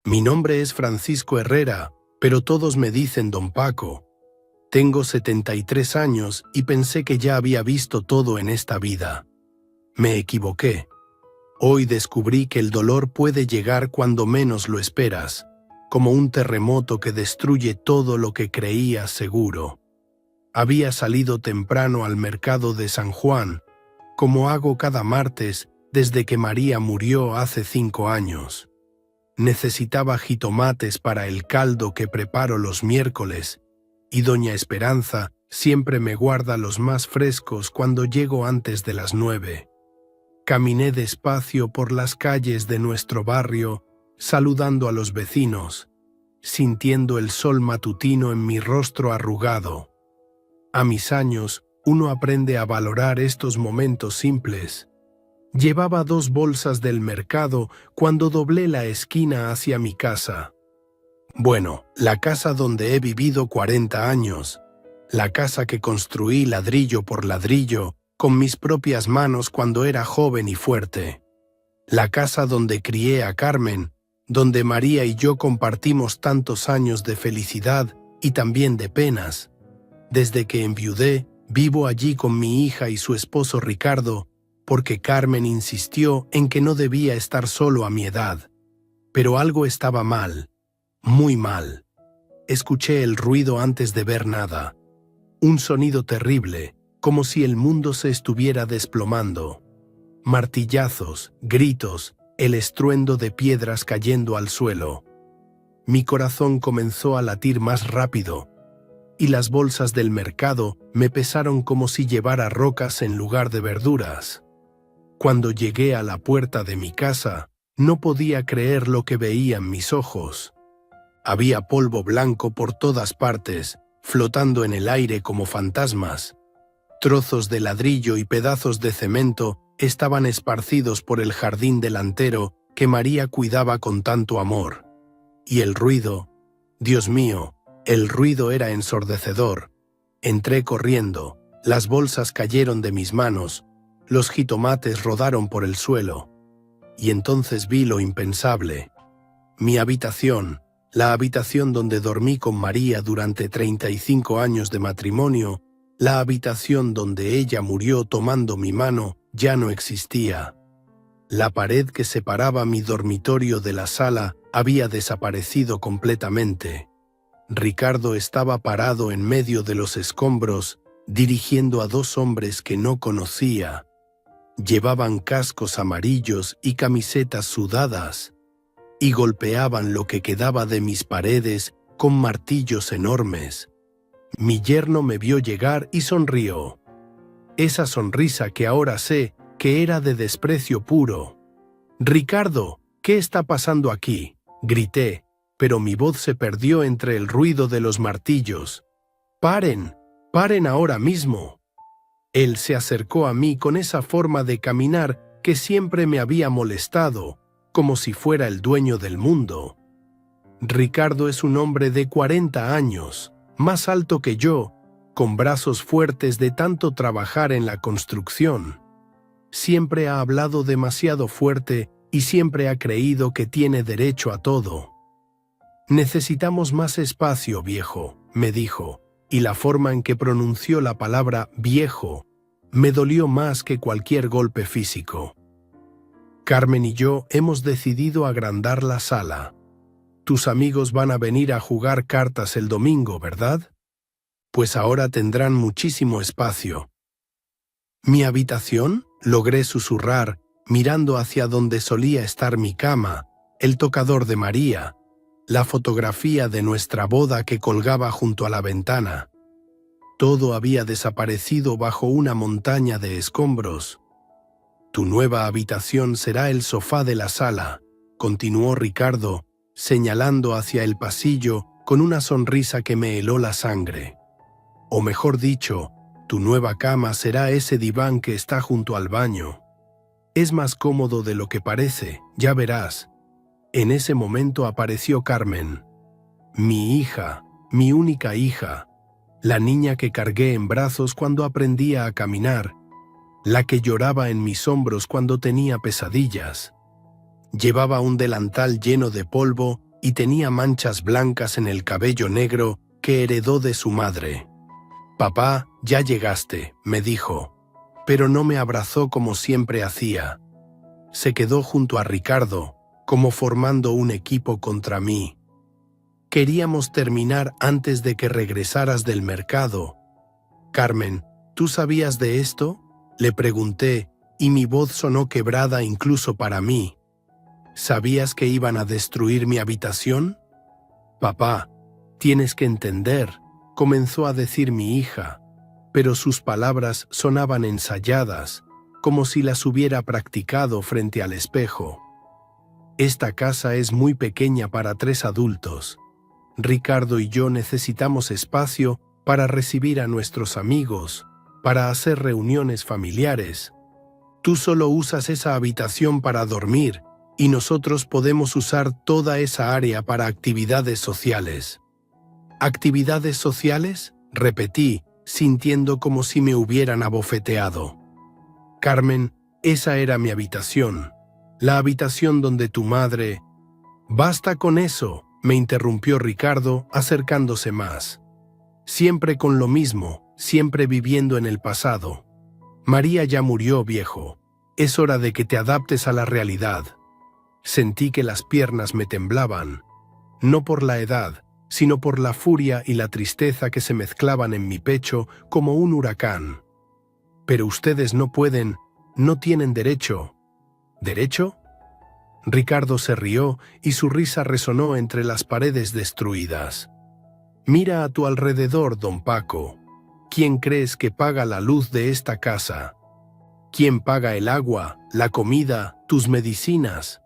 Mi nombre es Francisco Herrera, pero todos me dicen Don Paco. Tengo 73 años y pensé que ya había visto todo en esta vida. Me equivoqué. Hoy descubrí que el dolor puede llegar cuando menos lo esperas, como un terremoto que destruye todo lo que creías seguro. Había salido temprano al mercado de San Juan, como hago cada martes desde que María murió hace 5 años. Necesitaba jitomates para el caldo que preparo los miércoles, y doña Esperanza siempre me guarda los más frescos cuando llego antes de las 9. Caminé despacio por las calles de nuestro barrio, saludando a los vecinos, sintiendo el sol matutino en mi rostro arrugado. A mis años, uno aprende a valorar estos momentos simples. Llevaba 2 bolsas del mercado cuando doblé la esquina hacia mi casa. Bueno, la casa donde he vivido 40 años, la casa que construí ladrillo por ladrillo, con mis propias manos cuando era joven y fuerte. La casa donde crié a Carmen, donde María y yo compartimos tantos años de felicidad y también de penas. Desde que enviudé, vivo allí con mi hija y su esposo Ricardo, porque Carmen insistió en que no debía estar solo a mi edad. Pero algo estaba mal, muy mal. Escuché el ruido antes de ver nada. Un sonido terrible, como si el mundo se estuviera desplomando. Martillazos, gritos, el estruendo de piedras cayendo al suelo. Mi corazón comenzó a latir más rápido, y las bolsas del mercado me pesaron como si llevara rocas en lugar de verduras. Cuando llegué a la puerta de mi casa, no podía creer lo que veían mis ojos. Había polvo blanco por todas partes, flotando en el aire como fantasmas. Trozos de ladrillo y pedazos de cemento estaban esparcidos por el jardín delantero que María cuidaba con tanto amor. Y el ruido, Dios mío, el ruido era ensordecedor. Entré corriendo, las bolsas cayeron de mis manos, los jitomates rodaron por el suelo. Y entonces vi lo impensable. Mi habitación, la habitación donde dormí con María durante 35 años de matrimonio, la habitación donde ella murió tomando mi mano, ya no existía. La pared que separaba mi dormitorio de la sala había desaparecido completamente. Ricardo estaba parado en medio de los escombros, dirigiendo a 2 hombres que no conocía. Llevaban cascos amarillos y camisetas sudadas, y golpeaban lo que quedaba de mis paredes con martillos enormes. Mi yerno me vio llegar y sonrió. Esa sonrisa que ahora sé que era de desprecio puro. «Ricardo, ¿qué está pasando aquí?», grité, pero mi voz se perdió entre el ruido de los martillos. «¡Paren! ¡Paren ahora mismo!». Él se acercó a mí con esa forma de caminar que siempre me había molestado, como si fuera el dueño del mundo. Ricardo es un hombre de 40 años, más alto que yo, con brazos fuertes de tanto trabajar en la construcción. Siempre ha hablado demasiado fuerte y siempre ha creído que tiene derecho a todo. «Necesitamos más espacio, viejo», me dijo, y la forma en que pronunció la palabra «viejo» me dolió más que cualquier golpe físico. «Carmen y yo hemos decidido agrandar la sala. Tus amigos van a venir a jugar cartas el domingo, ¿verdad? Pues ahora tendrán muchísimo espacio». «¿Mi habitación?», logré susurrar, mirando hacia donde solía estar mi cama, el tocador de María, la fotografía de nuestra boda que colgaba junto a la ventana. Todo había desaparecido bajo una montaña de escombros. «Tu nueva habitación será el sofá de la sala», continuó Ricardo, señalando hacia el pasillo con una sonrisa que me heló la sangre. «O mejor dicho, tu nueva cama será ese diván que está junto al baño. Es más cómodo de lo que parece, ya verás». En ese momento apareció Carmen, mi hija, mi única hija, la niña que cargué en brazos cuando aprendía a caminar, la que lloraba en mis hombros cuando tenía pesadillas. Llevaba un delantal lleno de polvo y tenía manchas blancas en el cabello negro que heredó de su madre. «Papá, ya llegaste», me dijo, pero no me abrazó como siempre hacía. Se quedó junto a Ricardo, como formando un equipo contra mí. Queríamos terminar antes de que regresaras del mercado. «Carmen, ¿tú sabías de esto?», le pregunté, y mi voz sonó quebrada incluso para mí. «¿Sabías que iban a destruir mi habitación?». «Papá, tienes que entender», comenzó a decir mi hija, pero sus palabras sonaban ensayadas, como si las hubiera practicado frente al espejo. «Esta casa es muy pequeña para 3 adultos. Ricardo y yo necesitamos espacio para recibir a nuestros amigos, para hacer reuniones familiares. Tú solo usas esa habitación para dormir y nosotros podemos usar toda esa área para actividades sociales». «¿Actividades sociales?», repetí, sintiendo como si me hubieran abofeteado. «Carmen, esa era mi habitación, la habitación donde tu madre...». «Basta con eso», me interrumpió Ricardo, acercándose más. «Siempre con lo mismo, siempre viviendo en el pasado. María ya murió, viejo. Es hora de que te adaptes a la realidad». Sentí que las piernas me temblaban, no por la edad, sino por la furia y la tristeza que se mezclaban en mi pecho como un huracán. «Pero ustedes no pueden, no tienen derecho». «¿Derecho?». Ricardo se rió y su risa resonó entre las paredes destruidas. «Mira a tu alrededor, don Paco. ¿Quién crees que paga la luz de esta casa? ¿Quién paga el agua, la comida, tus medicinas?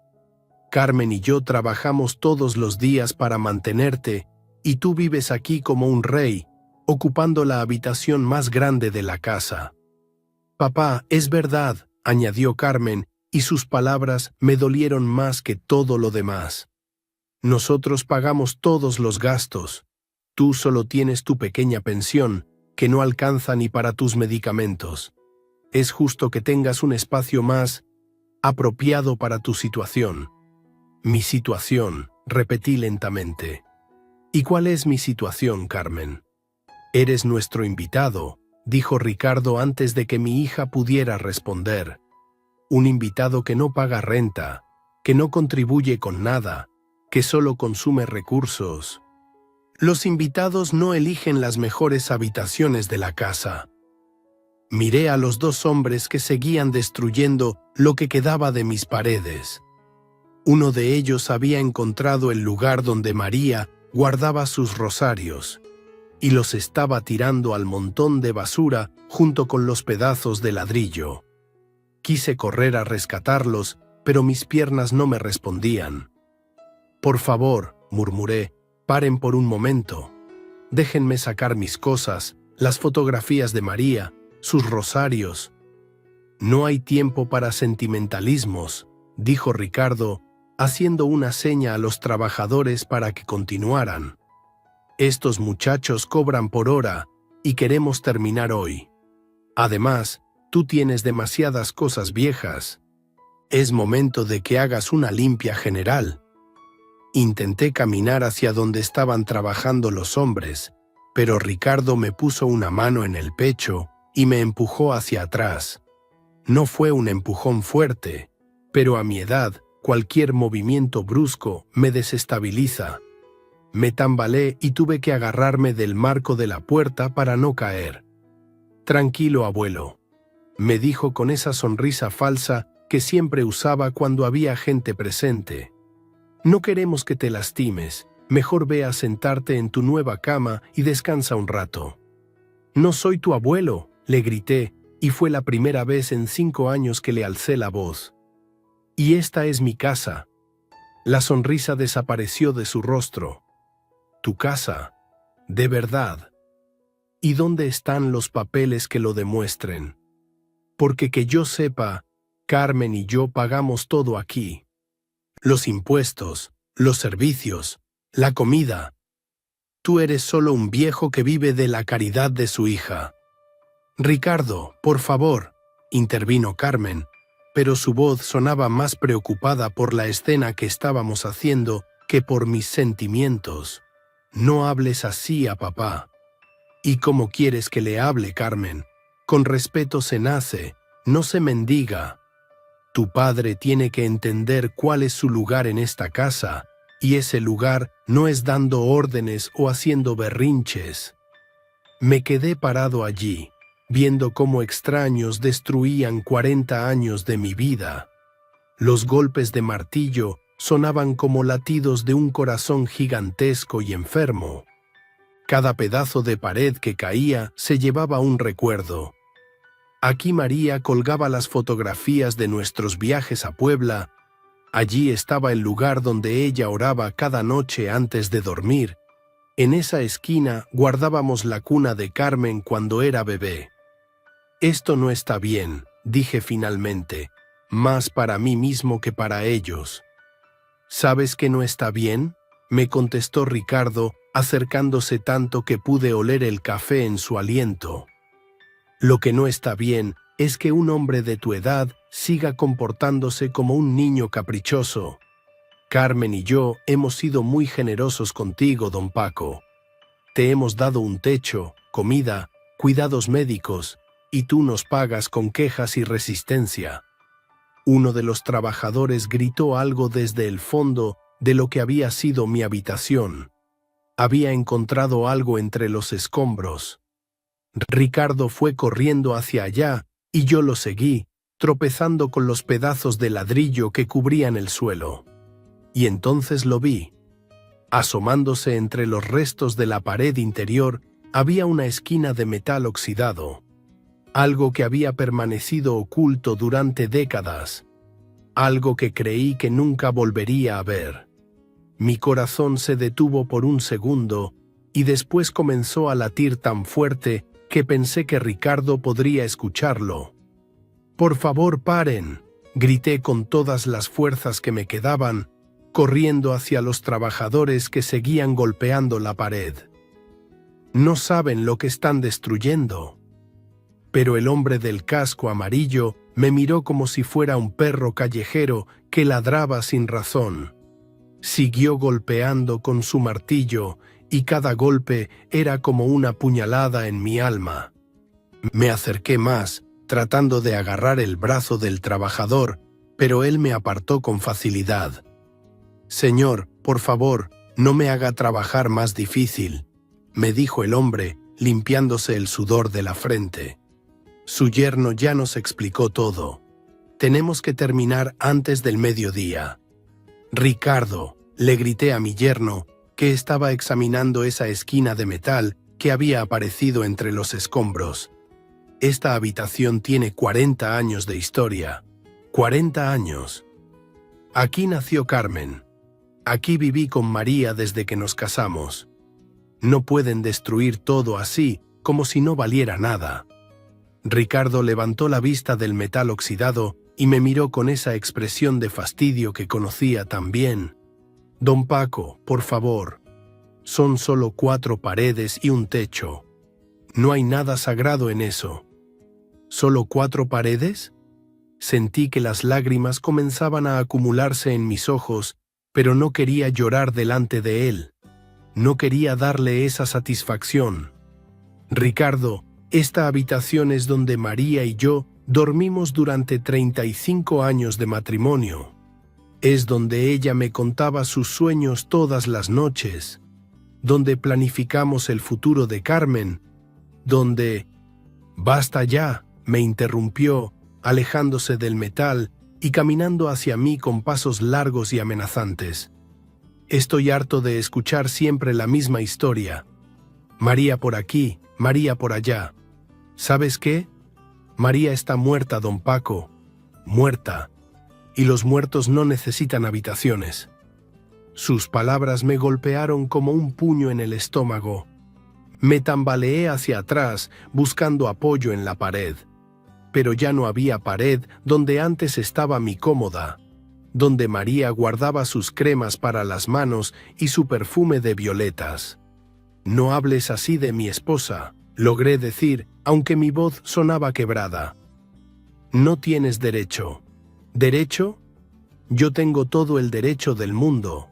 Carmen y yo trabajamos todos los días para mantenerte y tú vives aquí como un rey, ocupando la habitación más grande de la casa». «Papá, es verdad», añadió Carmen, y sus palabras me dolieron más que todo lo demás. «Nosotros pagamos todos los gastos. Tú solo tienes tu pequeña pensión, que no alcanza ni para tus medicamentos. Es justo que tengas un espacio más apropiado para tu situación». «Mi situación», repetí lentamente. «¿Y cuál es mi situación, Carmen?». «Eres nuestro invitado», dijo Ricardo antes de que mi hija pudiera responder. «Un invitado que no paga renta, que no contribuye con nada, que solo consume recursos. Los invitados no eligen las mejores habitaciones de la casa». Miré a los 2 hombres que seguían destruyendo lo que quedaba de mis paredes. Uno de ellos había encontrado el lugar donde María guardaba sus rosarios y los estaba tirando al montón de basura junto con los pedazos de ladrillo. Quise correr a rescatarlos, pero mis piernas no me respondían. «Por favor», murmuré, «paren por un momento. Déjenme sacar mis cosas, las fotografías de María, sus rosarios». «No hay tiempo para sentimentalismos», dijo Ricardo, haciendo una seña a los trabajadores para que continuaran. «Estos muchachos cobran por hora y queremos terminar hoy. Además, tú tienes demasiadas cosas viejas. Es momento de que hagas una limpia general». Intenté caminar hacia donde estaban trabajando los hombres, pero Ricardo me puso una mano en el pecho y me empujó hacia atrás. No fue un empujón fuerte, pero a mi edad, cualquier movimiento brusco me desestabiliza. Me tambaleé y tuve que agarrarme del marco de la puerta para no caer. «Tranquilo, abuelo», me dijo con esa sonrisa falsa que siempre usaba cuando había gente presente. «No queremos que te lastimes, mejor ve a sentarte en tu nueva cama y descansa un rato». «No soy tu abuelo», le grité, y fue la primera vez en 5 años que le alcé la voz. «Y esta es mi casa». La sonrisa desapareció de su rostro. «¿Tu casa? ¿De verdad? ¿Y dónde están los papeles que lo demuestren? Porque que yo sepa, Carmen y yo pagamos todo aquí. Los impuestos, los servicios, la comida. Tú eres solo un viejo que vive de la caridad de su hija». «Ricardo, por favor», intervino Carmen, pero su voz sonaba más preocupada por la escena que estábamos haciendo que por mis sentimientos. No hables así a papá. ¿Y cómo quieres que le hable, Carmen? Con respeto se nace, no se mendiga. Tu padre tiene que entender cuál es su lugar en esta casa, y ese lugar no es dando órdenes o haciendo berrinches. Me quedé parado allí, viendo cómo extraños destruían 40 años de mi vida. Los golpes de martillo sonaban como latidos de un corazón gigantesco y enfermo. Cada pedazo de pared que caía se llevaba un recuerdo. Aquí María colgaba las fotografías de nuestros viajes a Puebla. Allí estaba el lugar donde ella oraba cada noche antes de dormir. En esa esquina guardábamos la cuna de Carmen cuando era bebé. Esto no está bien, dije finalmente, más para mí mismo que para ellos. ¿Sabes que no está bien?, me contestó Ricardo, acercándose tanto que pude oler el café en su aliento. Lo que no está bien es que un hombre de tu edad siga comportándose como un niño caprichoso. Carmen y yo hemos sido muy generosos contigo, don Paco. Te hemos dado un techo, comida, cuidados médicos, y tú nos pagas con quejas y resistencia. Uno de los trabajadores gritó algo desde el fondo de lo que había sido mi habitación. Había encontrado algo entre los escombros. Ricardo fue corriendo hacia allá y yo lo seguí, tropezando con los pedazos de ladrillo que cubrían el suelo. Y entonces lo vi. Asomándose entre los restos de la pared interior había una esquina de metal oxidado. Algo que había permanecido oculto durante décadas. Algo que creí que nunca volvería a ver. Mi corazón se detuvo por un segundo y después comenzó a latir tan fuerte que pensé que Ricardo podría escucharlo. «Por favor, paren», grité con todas las fuerzas que me quedaban, corriendo hacia los trabajadores que seguían golpeando la pared. No saben lo que están destruyendo. Pero el hombre del casco amarillo me miró como si fuera un perro callejero que ladraba sin razón. Siguió golpeando con su martillo y cada golpe era como una puñalada en mi alma. Me acerqué más, tratando de agarrar el brazo del trabajador, pero él me apartó con facilidad. «Señor, por favor, no me haga trabajar más difícil», me dijo el hombre, limpiándose el sudor de la frente. Su yerno ya nos explicó todo. Tenemos que terminar antes del mediodía. «Ricardo», le grité a mi yerno, que estaba examinando esa esquina de metal que había aparecido entre los escombros. «Esta habitación tiene 40 años de historia. 40 años. Aquí nació Carmen. Aquí viví con María desde que nos casamos. No pueden destruir todo así, como si no valiera nada». Ricardo levantó la vista del metal oxidado y me miró con esa expresión de fastidio que conocía tan bien. «Don Paco, por favor, son solo 4 paredes y un techo. No hay nada sagrado en eso». «¿Solo 4 paredes?» Sentí que las lágrimas comenzaban a acumularse en mis ojos, pero no quería llorar delante de él. No quería darle esa satisfacción. «Ricardo, esta habitación es donde María y yo dormimos durante 35 años de matrimonio. Es donde ella me contaba sus sueños todas las noches, donde planificamos el futuro de Carmen, donde...» «Basta ya», me interrumpió, alejándose del metal y caminando hacia mí con pasos largos y amenazantes. «Estoy harto de escuchar siempre la misma historia. María por aquí, María por allá. ¿Sabes qué? María está muerta, don Paco. Muerta. Y los muertos no necesitan habitaciones». Sus palabras me golpearon como un puño en el estómago. Me tambaleé hacia atrás, buscando apoyo en la pared. Pero ya no había pared donde antes estaba mi cómoda, donde María guardaba sus cremas para las manos y su perfume de violetas. «No hables así de mi esposa», logré decir, aunque mi voz sonaba quebrada. «No tienes derecho». «¿Derecho? Yo tengo todo el derecho del mundo».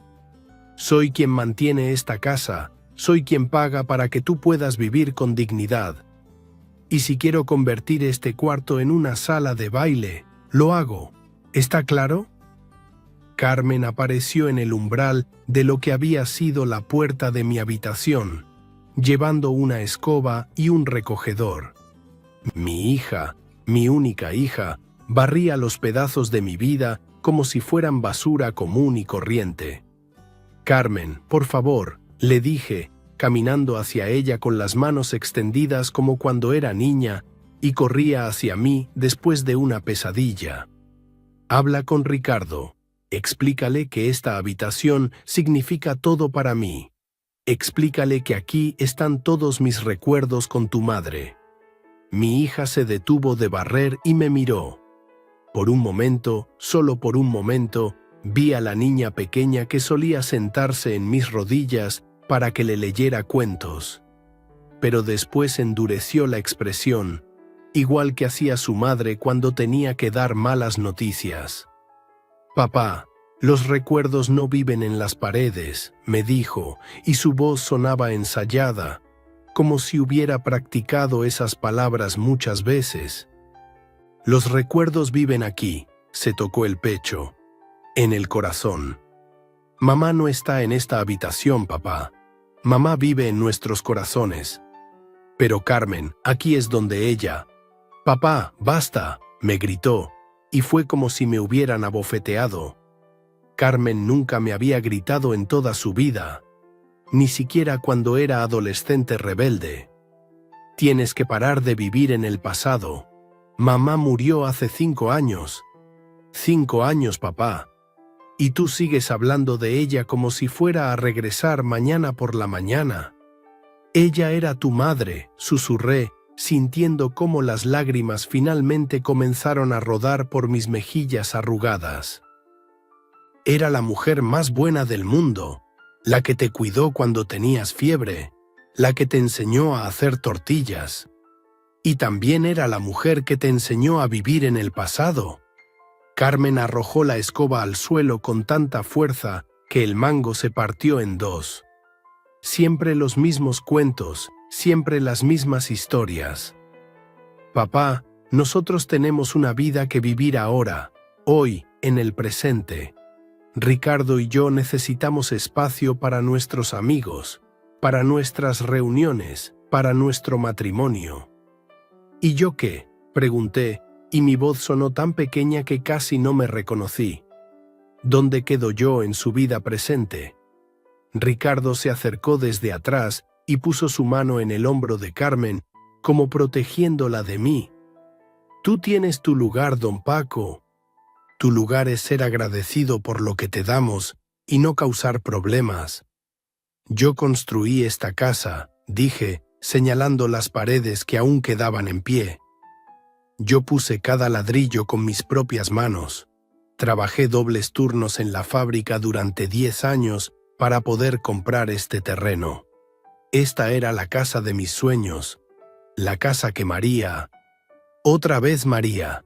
Soy quien mantiene esta casa, soy quien paga para que tú puedas vivir con dignidad. Y si quiero convertir este cuarto en una sala de baile, lo hago. ¿Está claro? Carmen apareció en el umbral de lo que había sido la puerta de mi habitación, llevando una escoba y un recogedor. Mi hija, mi única hija, barría los pedazos de mi vida como si fueran basura común y corriente. «Carmen, por favor», le dije, caminando hacia ella con las manos extendidas como cuando era niña y corría hacia mí después de una pesadilla. «Habla con Ricardo. Explícale que esta habitación significa todo para mí. Explícale que aquí están todos mis recuerdos con tu madre». Mi hija se detuvo de barrer y me miró. Por un momento, solo por un momento, vi a la niña pequeña que solía sentarse en mis rodillas para que le leyera cuentos. Pero después endureció la expresión, igual que hacía su madre cuando tenía que dar malas noticias. «Papá, los recuerdos no viven en las paredes», me dijo, y su voz sonaba ensayada, como si hubiera practicado esas palabras muchas veces. «Los recuerdos viven aquí», se tocó el pecho, «en el corazón. Mamá no está en esta habitación, papá. Mamá vive en nuestros corazones. Pero Carmen, aquí es donde ella». «Papá, basta», me gritó, y fue como si me hubieran abofeteado. Carmen nunca me había gritado en toda su vida, ni siquiera cuando era adolescente rebelde. «Tienes que parar de vivir en el pasado. Mamá murió hace 5 años. 5 años, papá. Y tú sigues hablando de ella como si fuera a regresar mañana por la mañana. Ella era tu madre», susurré, sintiendo cómo las lágrimas finalmente comenzaron a rodar por mis mejillas arrugadas. «Era la mujer más buena del mundo, la que te cuidó cuando tenías fiebre, la que te enseñó a hacer tortillas. Y también era la mujer que te enseñó a vivir en el pasado». Carmen arrojó la escoba al suelo con tanta fuerza que el mango se partió en 2. «Siempre los mismos cuentos, siempre las mismas historias. Papá, nosotros tenemos una vida que vivir ahora, hoy, en el presente. Ricardo y yo necesitamos espacio para nuestros amigos, para nuestras reuniones, para nuestro matrimonio». «¿Y yo qué?», pregunté, y mi voz sonó tan pequeña que casi no me reconocí. «¿Dónde quedo yo en su vida presente?». Ricardo se acercó desde atrás y puso su mano en el hombro de Carmen, como protegiéndola de mí. «Tú tienes tu lugar, don Paco. Tu lugar es ser agradecido por lo que te damos y no causar problemas. Yo construí esta casa», dije, señalando las paredes que aún quedaban en pie. «Yo puse cada ladrillo con mis propias manos. Trabajé dobles turnos en la fábrica durante 10 años para poder comprar este terreno. Esta era la casa de mis sueños, la casa que María». «Otra vez María».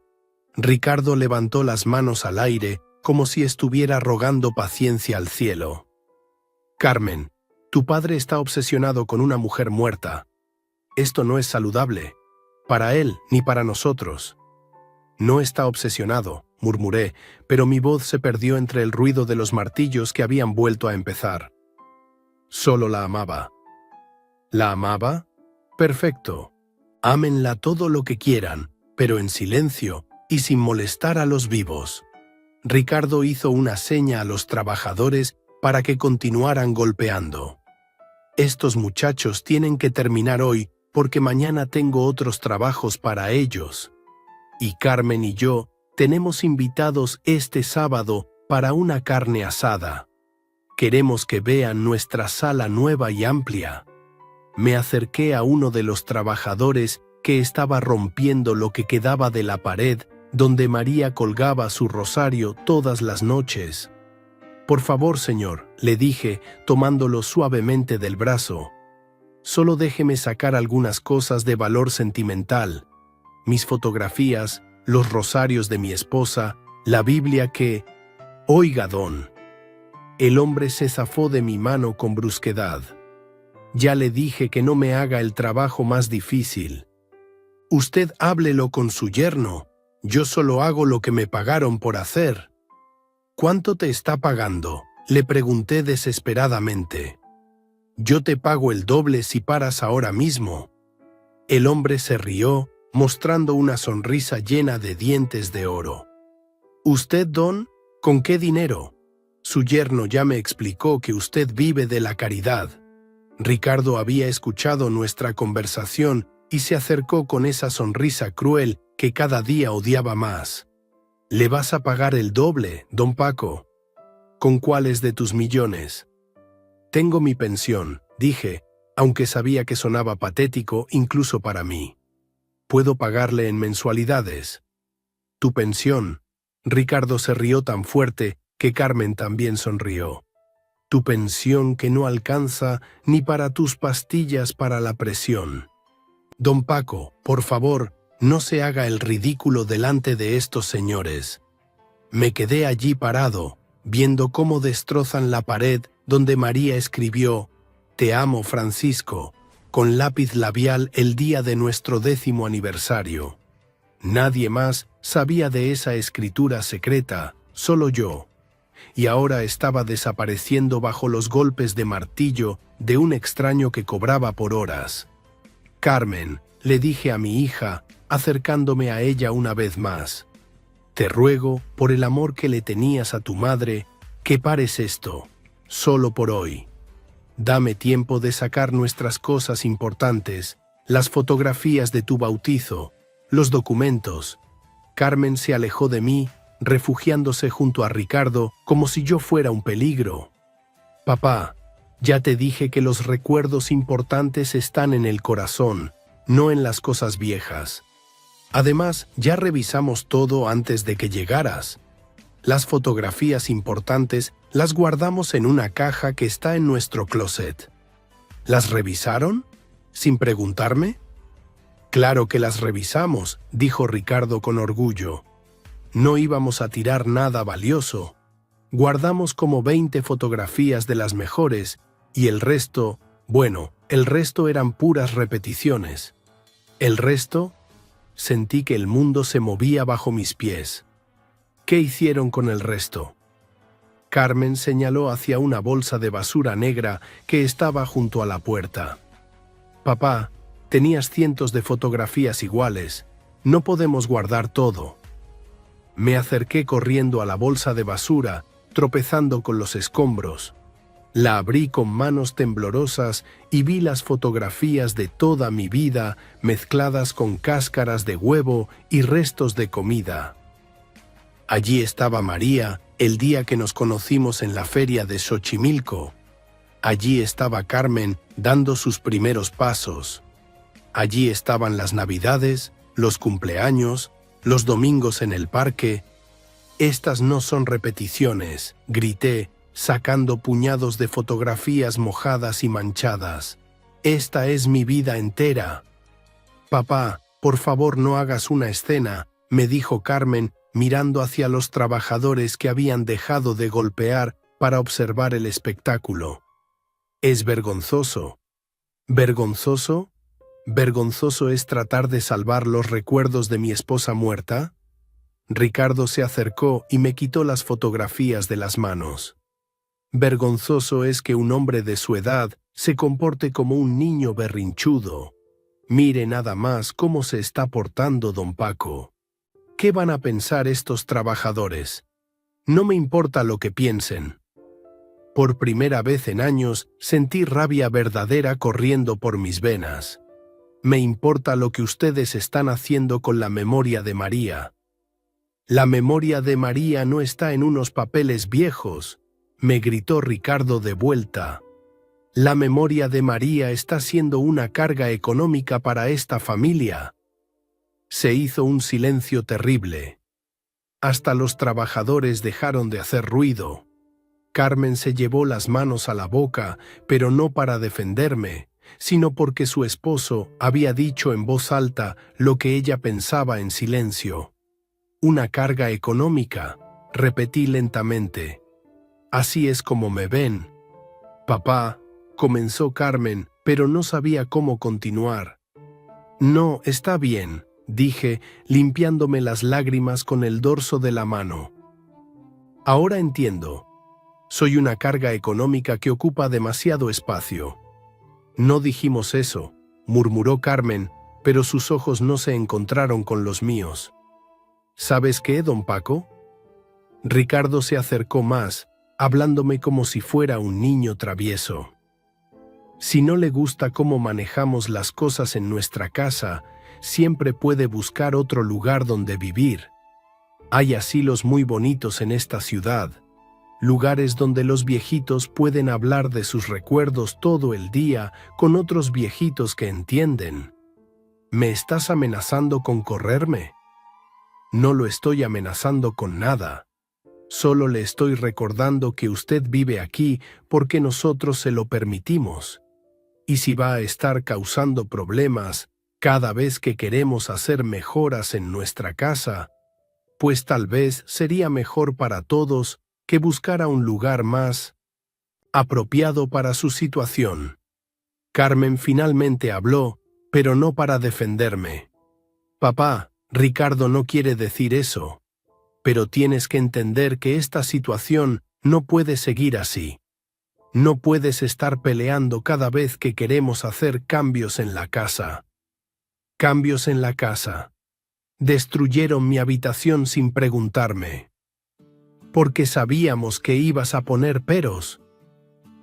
Ricardo levantó las manos al aire como si estuviera rogando paciencia al cielo. «Carmen, tu padre está obsesionado con una mujer muerta. Esto no es saludable, para él ni para nosotros». «No está obsesionado», murmuré, pero mi voz se perdió entre el ruido de los martillos que habían vuelto a empezar. «Solo la amaba». «¿La amaba? Perfecto. Ámenla todo lo que quieran, pero en silencio y sin molestar a los vivos». Ricardo hizo una seña a los trabajadores para que continuaran golpeando. «Estos muchachos tienen que terminar hoy porque mañana tengo otros trabajos para ellos. Y Carmen y yo tenemos invitados este sábado para una carne asada. Queremos que vean nuestra sala nueva y amplia». Me acerqué a uno de los trabajadores que estaba rompiendo lo que quedaba de la pared donde María colgaba su rosario todas las noches. «Por favor, señor», le dije, tomándolo suavemente del brazo, «solo déjeme sacar algunas cosas de valor sentimental, mis fotografías, los rosarios de mi esposa, la Biblia que...». «Oiga, don». El hombre se zafó de mi mano con brusquedad. Ya le dije que no me haga el trabajo más difícil. Usted háblelo con su yerno. Yo solo hago lo que me pagaron por hacer. ¿Cuánto te está pagando?, le pregunté desesperadamente. Yo te pago el doble si paras ahora mismo. El hombre se rió, mostrando una sonrisa llena de dientes de oro. ¿Usted, don? ¿Con qué dinero? Su yerno ya me explicó que usted vive de la caridad. Ricardo había escuchado nuestra conversación y se acercó con esa sonrisa cruel que cada día odiaba más. ¿Le vas a pagar el doble, don Paco? ¿Con cuáles de tus millones? Tengo mi pensión, dije, aunque sabía que sonaba patético incluso para mí. Puedo pagarle en mensualidades. ¿Tu pensión? Ricardo se rió tan fuerte que Carmen también sonrió. Tu pensión que no alcanza ni para tus pastillas para la presión. Don Paco, por favor, no se haga el ridículo delante de estos señores. Me quedé allí parado, viendo cómo destrozan la pared donde María escribió «Te amo, Francisco», con lápiz labial el día de nuestro 10º aniversario. Nadie más sabía de esa escritura secreta, solo yo. Y ahora estaba desapareciendo bajo los golpes de martillo de un extraño que cobraba por horas. «Carmen», le dije a mi hija, acercándome a ella una vez más, «te ruego, por el amor que le tenías a tu madre, que pares esto, solo por hoy. Dame tiempo de sacar nuestras cosas importantes, las fotografías de tu bautizo, los documentos». Carmen se alejó de mí, refugiándose junto a Ricardo como si yo fuera un peligro. «Papá, ya te dije que los recuerdos importantes están en el corazón, no en las cosas viejas. Además, ya revisamos todo antes de que llegaras. Las fotografías importantes las guardamos en una caja que está en nuestro closet». ¿Las revisaron? ¿Sin preguntarme? «Claro que las revisamos», dijo Ricardo con orgullo. «No íbamos a tirar nada valioso. Guardamos como 20 fotografías de las mejores y el resto, bueno, el resto eran puras repeticiones». ¿El resto? Sentí que el mundo se movía bajo mis pies. ¿Qué hicieron con el resto? Carmen señaló hacia una bolsa de basura negra que estaba junto a la puerta. «Papá, tenías cientos de fotografías iguales. No podemos guardar todo». Me acerqué corriendo a la bolsa de basura, tropezando con los escombros. La abrí con manos temblorosas y vi las fotografías de toda mi vida mezcladas con cáscaras de huevo y restos de comida. Allí estaba María el día que nos conocimos en la feria de Xochimilco. Allí estaba Carmen dando sus primeros pasos. Allí estaban las Navidades, los cumpleaños, los domingos en el parque. «Estas no son repeticiones», grité, sacando puñados de fotografías mojadas y manchadas. «Esta es mi vida entera». «Papá, por favor no hagas una escena», me dijo Carmen, mirando hacia los trabajadores que habían dejado de golpear para observar el espectáculo. «Es vergonzoso». «¿Vergonzoso? ¿Vergonzoso es tratar de salvar los recuerdos de mi esposa muerta?» Ricardo se acercó y me quitó las fotografías de las manos. «Vergonzoso es que un hombre de su edad se comporte como un niño berrinchudo. Mire nada más cómo se está portando don Paco. ¿Qué van a pensar estos trabajadores? No me importa lo que piensen». Por primera vez en años sentí rabia verdadera corriendo por mis venas. «Me importa lo que ustedes están haciendo con la memoria de María». «La memoria de María no está en unos papeles viejos», me gritó Ricardo de vuelta. «La memoria de María está siendo una carga económica para esta familia». Se hizo un silencio terrible. Hasta los trabajadores dejaron de hacer ruido. Carmen se llevó las manos a la boca, pero no para defenderme, sino porque su esposo había dicho en voz alta lo que ella pensaba en silencio. «Una carga económica», repetí lentamente. Así es como me ven. Papá, comenzó Carmen, pero no sabía cómo continuar. No, está bien, dije, limpiándome las lágrimas con el dorso de la mano. Ahora entiendo. Soy una carga económica que ocupa demasiado espacio. No dijimos eso, murmuró Carmen, pero sus ojos no se encontraron con los míos. ¿Sabes qué, don Paco? Ricardo se acercó más, hablándome como si fuera un niño travieso. Si no le gusta cómo manejamos las cosas en nuestra casa, siempre puede buscar otro lugar donde vivir. Hay asilos muy bonitos en esta ciudad, lugares donde los viejitos pueden hablar de sus recuerdos todo el día con otros viejitos que entienden. ¿Me estás amenazando con correrme? No lo estoy amenazando con nada. Solo le estoy recordando que usted vive aquí porque nosotros se lo permitimos. Y si va a estar causando problemas cada vez que queremos hacer mejoras en nuestra casa, pues tal vez sería mejor para todos que buscara un lugar más apropiado para su situación. Carmen finalmente habló, pero no para defenderme. Papá, Ricardo no quiere decir eso, pero tienes que entender que esta situación no puede seguir así. No puedes estar peleando cada vez que queremos hacer cambios en la casa. Cambios en la casa. Destruyeron mi habitación sin preguntarme. Porque sabíamos que ibas a poner peros.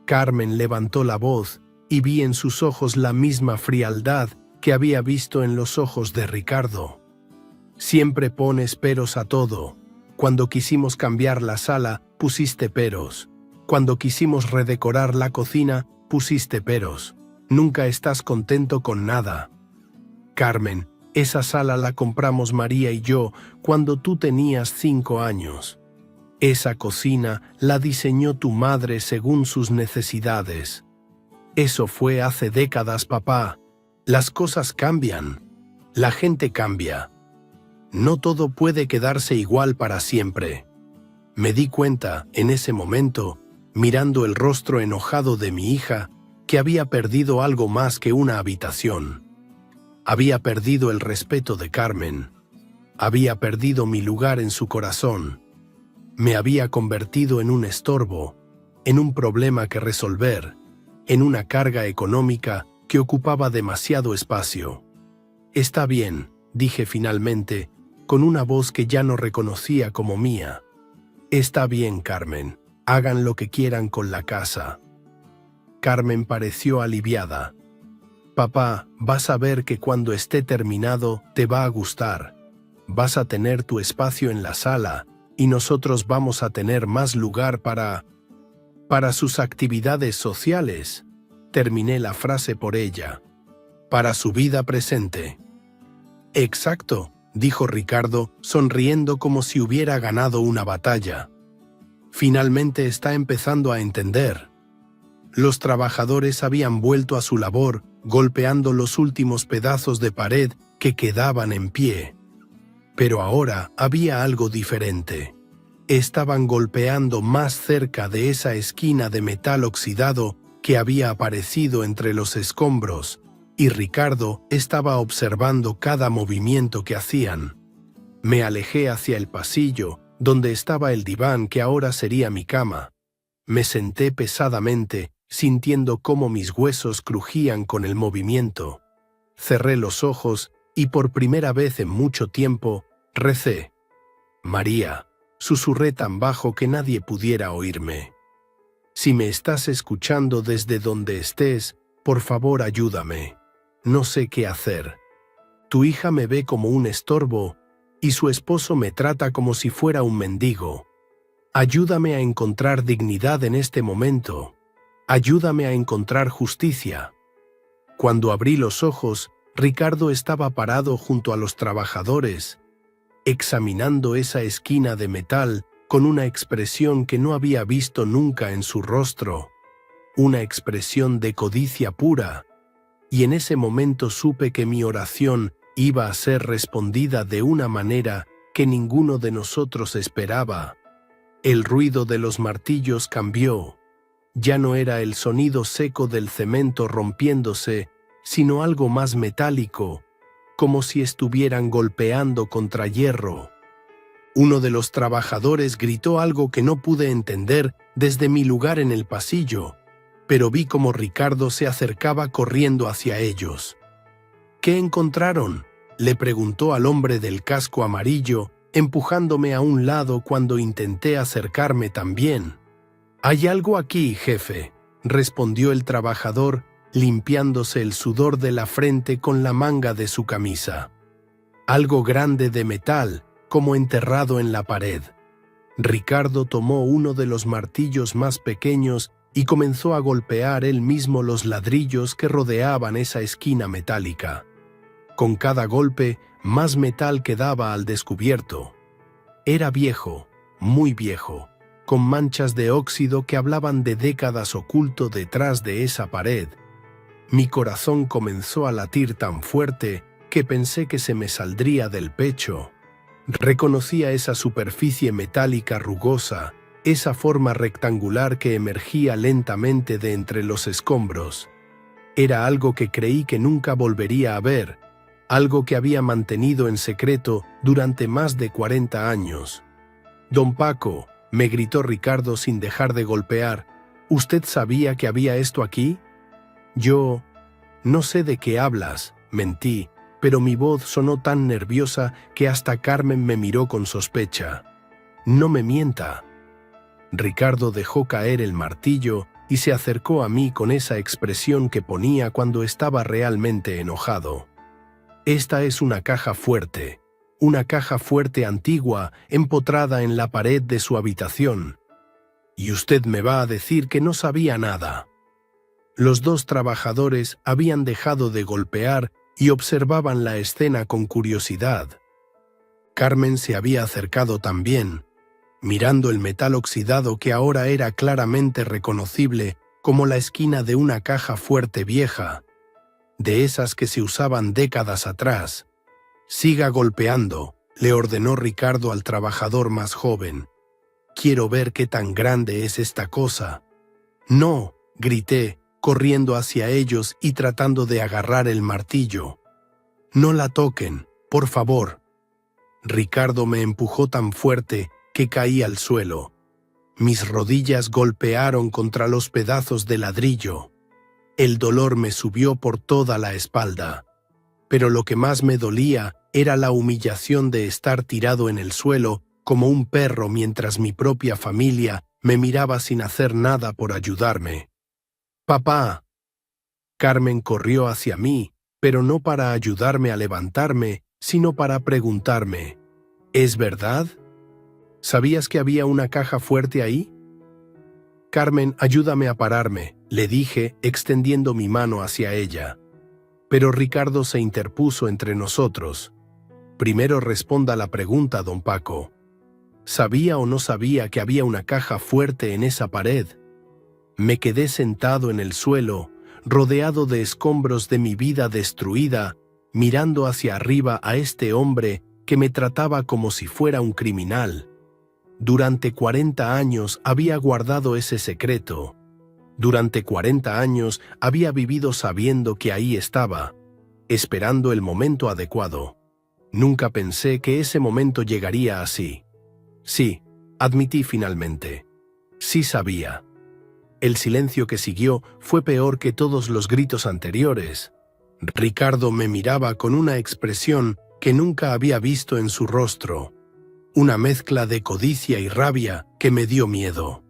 Carmen levantó la voz y vi en sus ojos la misma frialdad que había visto en los ojos de Ricardo. Siempre pones peros a todo. Cuando quisimos cambiar la sala, pusiste peros. Cuando quisimos redecorar la cocina, pusiste peros. Nunca estás contento con nada. Carmen, esa sala la compramos María y yo cuando tú tenías 5 años. Esa cocina la diseñó tu madre según sus necesidades. Eso fue hace décadas, papá. Las cosas cambian. La gente cambia. No todo puede quedarse igual para siempre. Me di cuenta, en ese momento, mirando el rostro enojado de mi hija, que había perdido algo más que una habitación. Había perdido el respeto de Carmen. Había perdido mi lugar en su corazón. Me había convertido en un estorbo, en un problema que resolver, en una carga económica que ocupaba demasiado espacio. Está bien, dije finalmente, con una voz que ya no reconocía como mía. Está bien, Carmen. Hagan lo que quieran con la casa. Carmen pareció aliviada. Papá, vas a ver que cuando esté terminado te va a gustar. Vas a tener tu espacio en la sala y nosotros vamos a tener más lugar para sus actividades sociales. Terminé la frase por ella. Para su vida presente. Exacto, dijo Ricardo, sonriendo como si hubiera ganado una batalla. Finalmente está empezando a entender. Los trabajadores habían vuelto a su labor, golpeando los últimos pedazos de pared que quedaban en pie. Pero ahora había algo diferente. Estaban golpeando más cerca de esa esquina de metal oxidado que había aparecido entre los escombros, y Ricardo estaba observando cada movimiento que hacían. Me alejé hacia el pasillo, donde estaba el diván que ahora sería mi cama. Me senté pesadamente, sintiendo cómo mis huesos crujían con el movimiento. Cerré los ojos y por primera vez en mucho tiempo recé. María, susurré tan bajo que nadie pudiera oírme. Si me estás escuchando desde donde estés, por favor ayúdame. No sé qué hacer. Tu hija me ve como un estorbo y su esposo me trata como si fuera un mendigo. Ayúdame a encontrar dignidad en este momento. Ayúdame a encontrar justicia. Cuando abrí los ojos, Ricardo estaba parado junto a los trabajadores, examinando esa esquina de metal con una expresión que no había visto nunca en su rostro, una expresión de codicia pura, y en ese momento supe que mi oración iba a ser respondida de una manera que ninguno de nosotros esperaba. El ruido de los martillos cambió. Ya no era el sonido seco del cemento rompiéndose, sino algo más metálico, como si estuvieran golpeando contra hierro. Uno de los trabajadores gritó algo que no pude entender desde mi lugar en el pasillo, pero vi como Ricardo se acercaba corriendo hacia ellos. ¿Qué encontraron?, le preguntó al hombre del casco amarillo, empujándome a un lado cuando intenté acercarme también. «Hay algo aquí, jefe», respondió el trabajador, limpiándose el sudor de la frente con la manga de su camisa. Algo grande de metal, como enterrado en la pared. Ricardo tomó uno de los martillos más pequeños y comenzó a golpear él mismo los ladrillos que rodeaban esa esquina metálica. Con cada golpe, más metal quedaba al descubierto. Era viejo, muy viejo, con manchas de óxido que hablaban de décadas oculto detrás de esa pared. Mi corazón comenzó a latir tan fuerte que pensé que se me saldría del pecho. Reconocía esa superficie metálica rugosa, esa forma rectangular que emergía lentamente de entre los escombros. Era algo que creí que nunca volvería a ver, algo que había mantenido en secreto durante más de 40 años. «Don Paco», me gritó Ricardo sin dejar de golpear, «¿usted sabía que había esto aquí?» Yo, «No sé de qué hablas», mentí, pero mi voz sonó tan nerviosa que hasta Carmen me miró con sospecha. «No me mienta». Ricardo dejó caer el martillo y se acercó a mí con esa expresión que ponía cuando estaba realmente enojado. «Esta es una caja fuerte antigua empotrada en la pared de su habitación. Y usted me va a decir que no sabía nada». Los dos trabajadores habían dejado de golpear y observaban la escena con curiosidad. Carmen se había acercado también, mirando el metal oxidado que ahora era claramente reconocible como la esquina de una caja fuerte vieja, de esas que se usaban décadas atrás. «Siga golpeando», le ordenó Ricardo al trabajador más joven. «Quiero ver qué tan grande es esta cosa». «No», grité, corriendo hacia ellos y tratando de agarrar el martillo. «No la toquen, por favor». Ricardo me empujó tan fuerte que caí al suelo. Mis rodillas golpearon contra los pedazos de ladrillo. El dolor me subió por toda la espalda. Pero lo que más me dolía era la humillación de estar tirado en el suelo como un perro mientras mi propia familia me miraba sin hacer nada por ayudarme. «Papá». Carmen corrió hacia mí, pero no para ayudarme a levantarme, sino para preguntarme, «¿Es verdad? ¿Sabías que había una caja fuerte ahí?» «Carmen, ayúdame a pararme», le dije, extendiendo mi mano hacia ella. Pero Ricardo se interpuso entre nosotros. «Primero responda la pregunta, don Paco. ¿Sabía o no sabía que había una caja fuerte en esa pared?» Me quedé sentado en el suelo, rodeado de escombros de mi vida destruida, mirando hacia arriba a este hombre que me trataba como si fuera un criminal. Durante 40 años había guardado ese secreto. Durante 40 años había vivido sabiendo que ahí estaba, esperando el momento adecuado. Nunca pensé que ese momento llegaría así. Sí, admití finalmente. Sí sabía. El silencio que siguió fue peor que todos los gritos anteriores. Ricardo me miraba con una expresión que nunca había visto en su rostro, una mezcla de codicia y rabia que me dio miedo.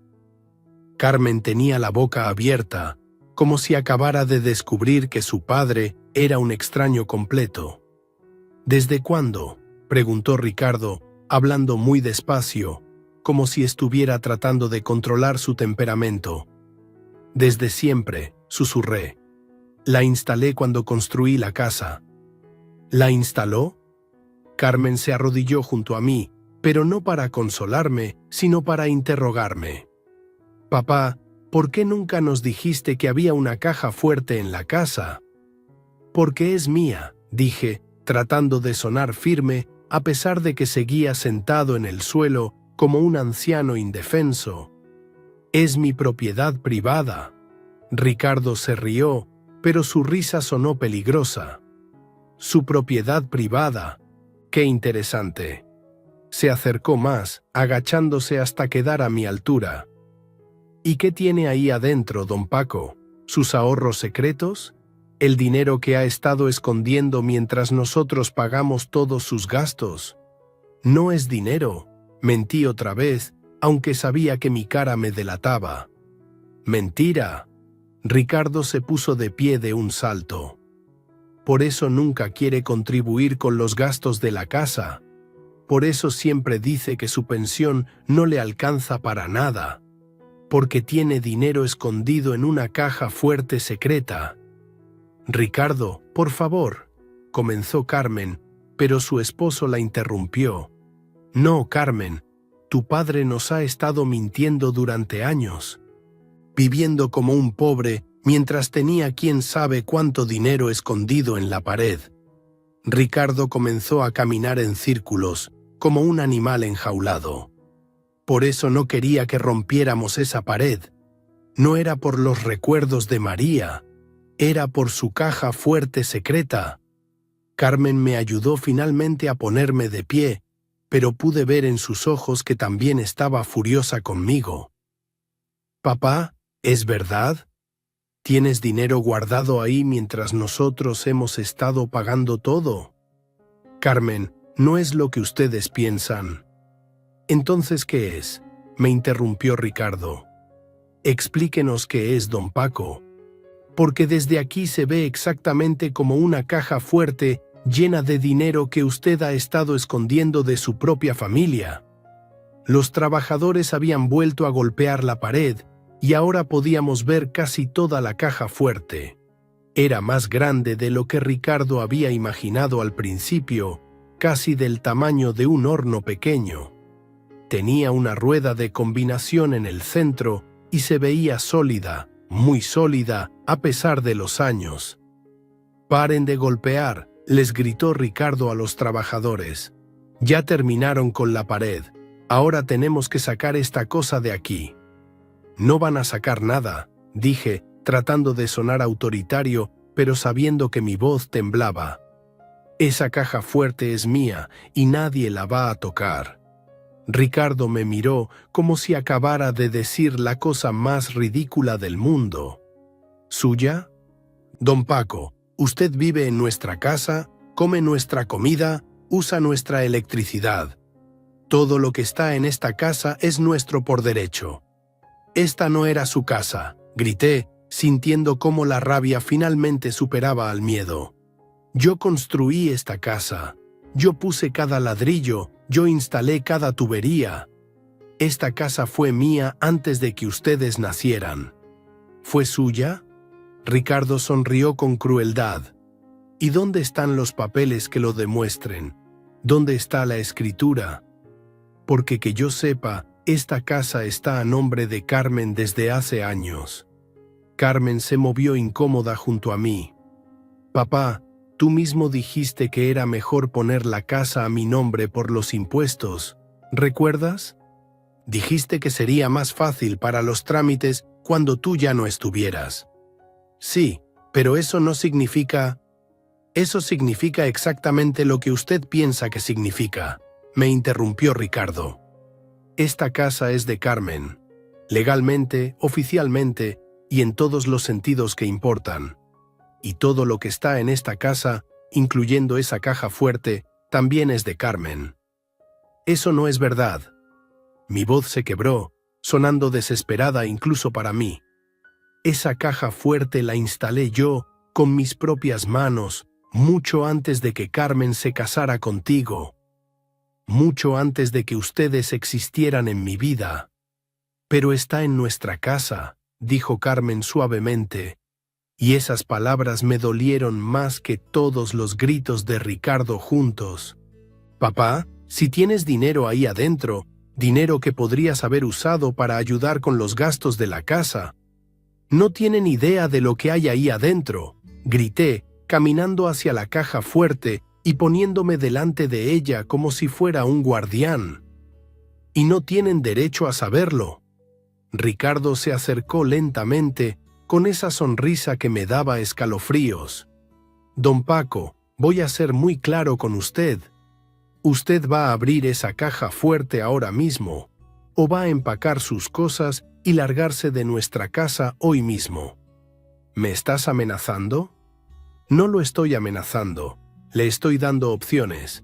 Carmen tenía la boca abierta, como si acabara de descubrir que su padre era un extraño completo. «¿Desde cuándo?», preguntó Ricardo, hablando muy despacio, como si estuviera tratando de controlar su temperamento. «Desde siempre», susurré. «La instalé cuando construí la casa». «¿La instaló?». Carmen se arrodilló junto a mí, pero no para consolarme, sino para interrogarme. «Papá, ¿por qué nunca nos dijiste que había una caja fuerte en la casa?». «Porque es mía», dije, tratando de sonar firme, a pesar de que seguía sentado en el suelo, como un anciano indefenso. Es mi propiedad privada. Ricardo se rió, pero su risa sonó peligrosa. Su propiedad privada. ¡Qué interesante! Se acercó más, agachándose hasta quedar a mi altura. ¿Y qué tiene ahí adentro, don Paco? ¿Sus ahorros secretos? ¿El dinero que ha estado escondiendo mientras nosotros pagamos todos sus gastos? No es dinero. Mentí otra vez, aunque sabía que mi cara me delataba. ¡Mentira! Ricardo se puso de pie de un salto. Por eso nunca quiere contribuir con los gastos de la casa. Por eso siempre dice que su pensión no le alcanza para nada. Porque tiene dinero escondido en una caja fuerte secreta. Ricardo, por favor, comenzó Carmen, pero su esposo la interrumpió. No, Carmen, tu padre nos ha estado mintiendo durante años, viviendo como un pobre mientras tenía quién sabe cuánto dinero escondido en la pared. Ricardo comenzó a caminar en círculos, como un animal enjaulado. Por eso no quería que rompiéramos esa pared. No era por los recuerdos de María, era por su caja fuerte secreta. Carmen me ayudó finalmente a ponerme de pie, pero pude ver en sus ojos que también estaba furiosa conmigo. «Papá, ¿es verdad? ¿Tienes dinero guardado ahí mientras nosotros hemos estado pagando todo?» «Carmen, no es lo que ustedes piensan». «¿Entonces qué es?», me interrumpió Ricardo. «Explíquenos qué es, don Paco. Porque desde aquí se ve exactamente como una caja fuerte llena de dinero que usted ha estado escondiendo de su propia familia». Los trabajadores habían vuelto a golpear la pared y ahora podíamos ver casi toda la caja fuerte. Era más grande de lo que Ricardo había imaginado al principio, casi del tamaño de un horno pequeño. Tenía una rueda de combinación en el centro y se veía sólida, muy sólida, a pesar de los años. «Paren de golpear», les gritó Ricardo a los trabajadores. «Ya terminaron con la pared. Ahora tenemos que sacar esta cosa de aquí». «No van a sacar nada», dije, tratando de sonar autoritario, pero sabiendo que mi voz temblaba. «Esa caja fuerte es mía y nadie la va a tocar». Ricardo me miró como si acabara de decir la cosa más ridícula del mundo. «¿Suya? Don Paco, usted vive en nuestra casa, come nuestra comida, usa nuestra electricidad. Todo lo que está en esta casa es nuestro por derecho». «Esta no era su casa», grité, sintiendo cómo la rabia finalmente superaba al miedo. «Yo construí esta casa. Yo puse cada ladrillo, yo instalé cada tubería. Esta casa fue mía antes de que ustedes nacieran». «¿Fue suya?». Ricardo sonrió con crueldad. «¿Y dónde están los papeles que lo demuestren? ¿Dónde está la escritura? Porque que yo sepa, esta casa está a nombre de Carmen desde hace años». Carmen se movió incómoda junto a mí. «Papá, tú mismo dijiste que era mejor poner la casa a mi nombre por los impuestos, ¿recuerdas? Dijiste que sería más fácil para los trámites cuando tú ya no estuvieras». «Sí, pero eso no significa...». «Eso significa exactamente lo que usted piensa que significa», me interrumpió Ricardo. «Esta casa es de Carmen, legalmente, oficialmente y en todos los sentidos que importan. Y todo lo que está en esta casa, incluyendo esa caja fuerte, también es de Carmen». «Eso no es verdad». Mi voz se quebró, sonando desesperada incluso para mí. «Esa caja fuerte la instalé yo, con mis propias manos, mucho antes de que Carmen se casara contigo. Mucho antes de que ustedes existieran en mi vida. Pero está en nuestra casa», dijo Carmen suavemente, y esas palabras me dolieron más que todos los gritos de Ricardo juntos. «Papá, si tienes dinero ahí adentro, dinero que podrías haber usado para ayudar con los gastos de la casa. No tienen idea de lo que hay ahí adentro», grité, caminando hacia la caja fuerte y poniéndome delante de ella como si fuera un guardián. y no tienen derecho a saberlo. Ricardo se acercó lentamente, con esa sonrisa que me daba escalofríos. Don Paco, voy a ser muy claro con usted. Usted va a abrir esa caja fuerte ahora mismo, o va a empacar sus cosas y largarse de nuestra casa hoy mismo. ¿Me estás amenazando? No lo estoy amenazando, le estoy dando opciones.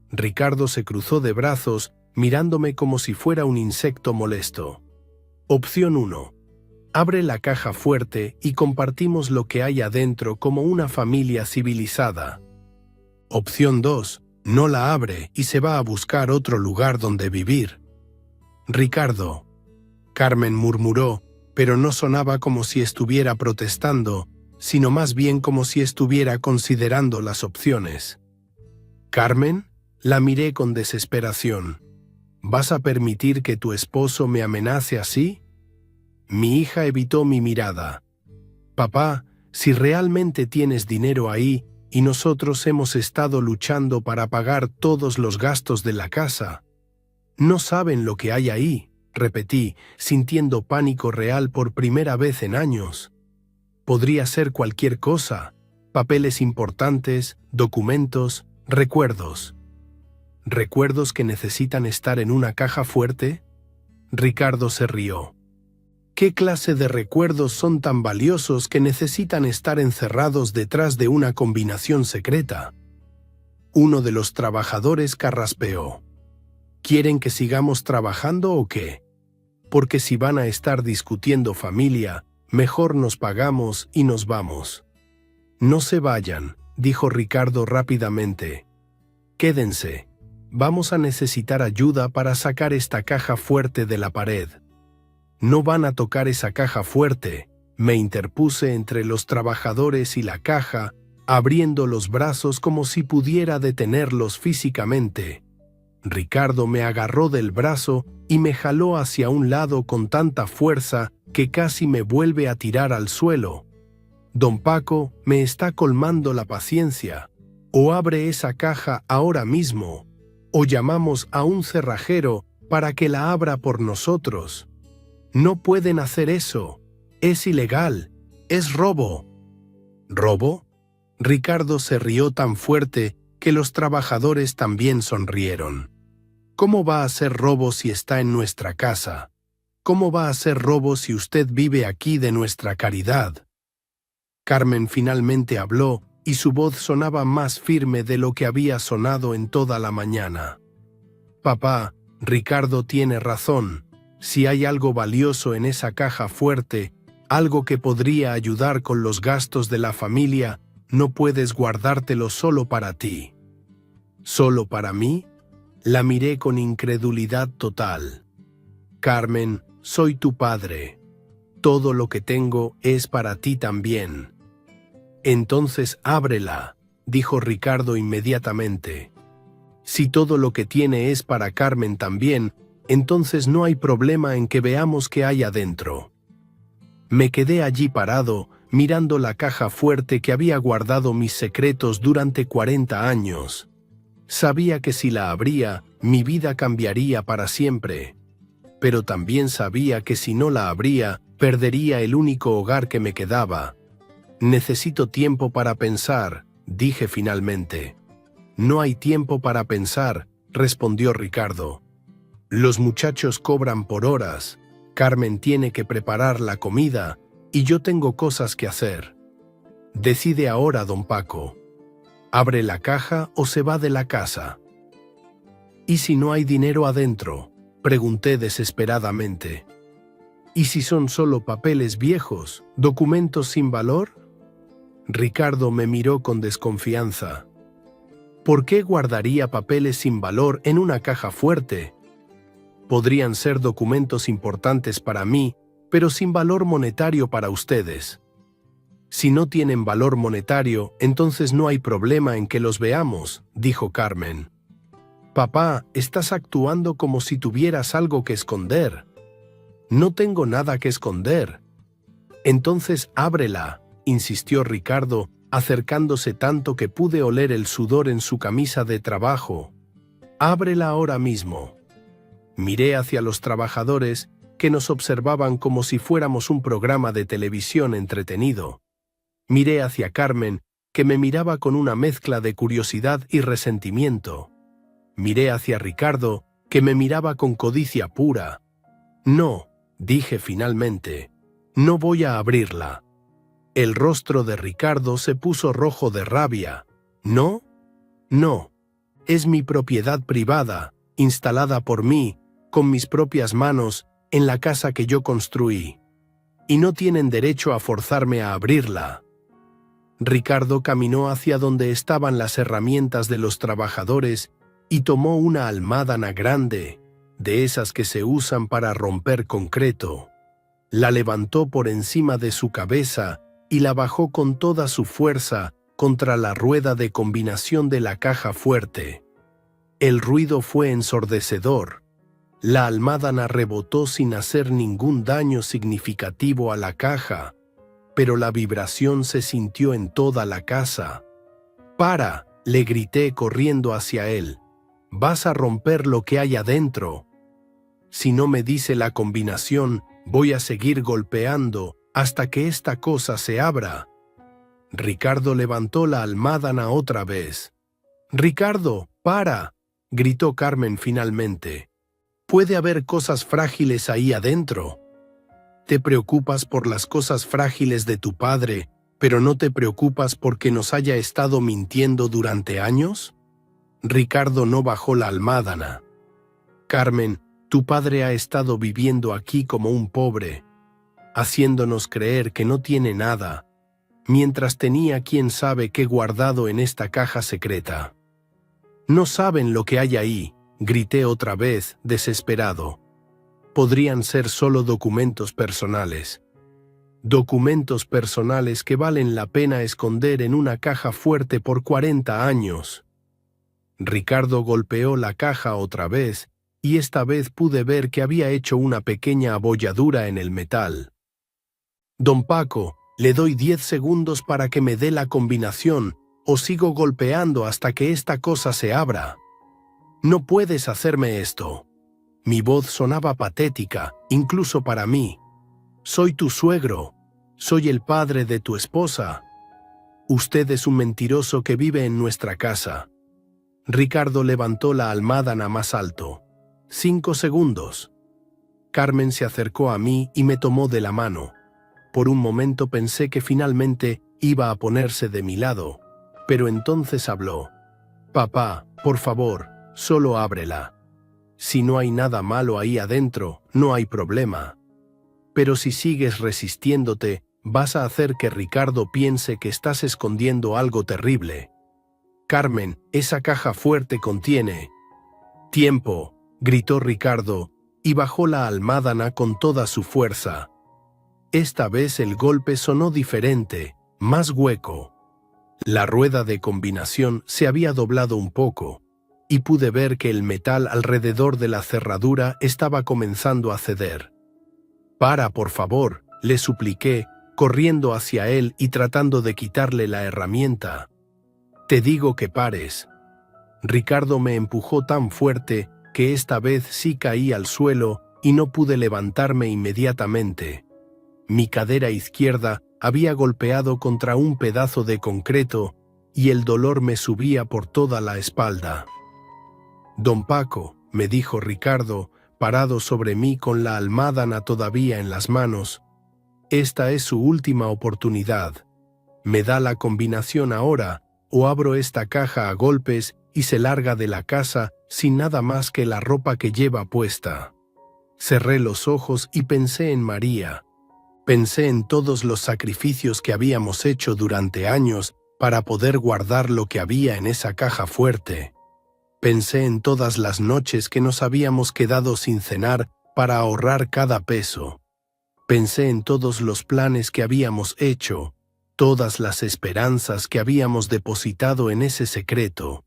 Ricardo se cruzó de brazos, mirándome como si fuera un insecto molesto. Opción 1. Abre la caja fuerte y compartimos lo que hay adentro como una familia civilizada. Opción 2. No la abre y se va a buscar otro lugar donde vivir. Ricardo. Carmen murmuró, pero no sonaba como si estuviera protestando, sino más bien como si estuviera considerando las opciones. ¿Carmen? La miré con desesperación. ¿Vas a permitir que tu esposo me amenace así? Mi hija evitó mi mirada. Papá, si realmente tienes dinero ahí y nosotros hemos estado luchando para pagar todos los gastos de la casa. No saben lo que hay ahí, repetí, sintiendo pánico real por primera vez en años. Podría ser cualquier cosa, papeles importantes, documentos, recuerdos. ¿Recuerdos que necesitan estar en una caja fuerte? Ricardo se rió. ¿Qué clase de recuerdos son tan valiosos que necesitan estar encerrados detrás de una combinación secreta? Uno de los trabajadores carraspeó. ¿Quieren que sigamos trabajando o qué? Porque si van a estar discutiendo familia, mejor nos pagamos y nos vamos. No se vayan, dijo Ricardo rápidamente. Quédense. Vamos a necesitar ayuda para sacar esta caja fuerte de la pared. No van a tocar esa caja fuerte, me interpuse entre los trabajadores y la caja, abriendo los brazos como si pudiera detenerlos físicamente. Ricardo me agarró del brazo y me jaló hacia un lado con tanta fuerza que casi me vuelve a tirar al suelo. Don Paco me está colmando la paciencia. O abre esa caja ahora mismo, o llamamos a un cerrajero para que la abra por nosotros. No pueden hacer eso. Es ilegal. Es robo. ¿Robo? Ricardo se rió tan fuerte que los trabajadores también sonrieron. ¿Cómo va a ser robo si está en nuestra casa? ¿Cómo va a ser robo si usted vive aquí de nuestra caridad? Carmen finalmente habló y su voz sonaba más firme de lo que había sonado en toda la mañana. Papá, Ricardo tiene razón. Si hay algo valioso en esa caja fuerte, algo que podría ayudar con los gastos de la familia, no puedes guardártelo solo para ti. ¿Solo para mí? La miré con incredulidad total. Carmen, soy tu padre. Todo lo que tengo es para ti también. Entonces ábrela, dijo Ricardo inmediatamente. Si todo lo que tiene es para Carmen también, entonces no hay problema en que veamos qué hay adentro. Me quedé allí parado, mirando la caja fuerte que había guardado mis secretos durante 40 años. Sabía que si la abría, mi vida cambiaría para siempre. Pero también sabía que si no la abría, perdería el único hogar que me quedaba. Necesito tiempo para pensar, dije finalmente. No hay tiempo para pensar, respondió Ricardo. Los muchachos cobran por horas, Carmen tiene que preparar la comida y yo tengo cosas que hacer. Decide ahora, don Paco. ¿Abre la caja o se va de la casa? ¿Y si no hay dinero adentro?, pregunté desesperadamente. ¿Y si son solo papeles viejos, documentos sin valor? Ricardo me miró con desconfianza. ¿Por qué guardaría papeles sin valor en una caja fuerte? Podrían ser documentos importantes para mí, pero sin valor monetario para ustedes. Si no tienen valor monetario, entonces no hay problema en que los veamos, dijo Carmen. Papá, estás actuando como si tuvieras algo que esconder. No tengo nada que esconder. Entonces ábrela, insistió Ricardo, acercándose tanto que pude oler el sudor en su camisa de trabajo. Ábrela ahora mismo. Miré hacia los trabajadores, que nos observaban como si fuéramos un programa de televisión entretenido. Miré hacia Carmen, que me miraba con una mezcla de curiosidad y resentimiento. Miré hacia Ricardo, que me miraba con codicia pura. No, dije finalmente, no voy a abrirla. El rostro de Ricardo se puso rojo de rabia. ¿No? No. Es mi propiedad privada, instalada por mí, con mis propias manos, en la casa que yo construí. Y no tienen derecho a forzarme a abrirla. Ricardo caminó hacia donde estaban las herramientas de los trabajadores y tomó una almádana grande, de esas que se usan para romper concreto. La levantó por encima de su cabeza y la bajó con toda su fuerza contra la rueda de combinación de la caja fuerte. El ruido fue ensordecedor. La almádana rebotó sin hacer ningún daño significativo a la caja, pero la vibración se sintió en toda la casa. «¡Para!», le grité corriendo hacia él. «Vas a romper lo que hay adentro. Si no me dice la combinación, voy a seguir golpeando hasta que esta cosa se abra». Ricardo levantó la almádana otra vez. «¡Ricardo, para!», gritó Carmen finalmente. «Puede haber cosas frágiles ahí adentro». Te preocupas por las cosas frágiles de tu padre, pero no te preocupas porque nos haya estado mintiendo durante años. Ricardo no bajó la almádana. Carmen, tu padre ha estado viviendo aquí como un pobre, haciéndonos creer que no tiene nada, mientras tenía quién sabe qué guardado en esta caja secreta. No saben lo que hay ahí, grité otra vez, desesperado. Podrían ser solo documentos personales. Documentos personales que valen la pena esconder en una caja fuerte por 40 años. Ricardo golpeó la caja otra vez, y esta vez pude ver que había hecho una pequeña abolladura en el metal. «Don Paco, le doy 10 segundos para que me dé la combinación, o sigo golpeando hasta que esta cosa se abra. No puedes hacerme esto». Mi voz sonaba patética, incluso para mí. «Soy tu suegro. Soy el padre de tu esposa. Usted es un mentiroso que vive en nuestra casa». Ricardo levantó la almádana más alto. 5 segundos. Carmen se acercó a mí y me tomó de la mano. Por un momento pensé que finalmente iba a ponerse de mi lado, pero entonces habló. «Papá, por favor, solo ábrela. Si no hay nada malo ahí adentro, no hay problema. Pero si sigues resistiéndote, vas a hacer que Ricardo piense que estás escondiendo algo terrible. Carmen, esa caja fuerte contiene». «¡Tiempo!», gritó Ricardo, y bajó la almádana con toda su fuerza. Esta vez el golpe sonó diferente, más hueco. La rueda de combinación se había doblado un poco, y pude ver que el metal alrededor de la cerradura estaba comenzando a ceder. «Para, por favor», le supliqué, corriendo hacia él y tratando de quitarle la herramienta. «Te digo que pares». Ricardo me empujó tan fuerte que esta vez sí caí al suelo y no pude levantarme inmediatamente. Mi cadera izquierda había golpeado contra un pedazo de concreto y el dolor me subía por toda la espalda. «Don Paco», me dijo Ricardo, parado sobre mí con la almádana todavía en las manos, «esta es su última oportunidad. Me da la combinación ahora, o abro esta caja a golpes y se larga de la casa sin nada más que la ropa que lleva puesta». Cerré los ojos y pensé en María. Pensé en todos los sacrificios que habíamos hecho durante años para poder guardar lo que había en esa caja fuerte. Pensé en todas las noches que nos habíamos quedado sin cenar para ahorrar cada peso. Pensé en todos los planes que habíamos hecho, todas las esperanzas que habíamos depositado en ese secreto.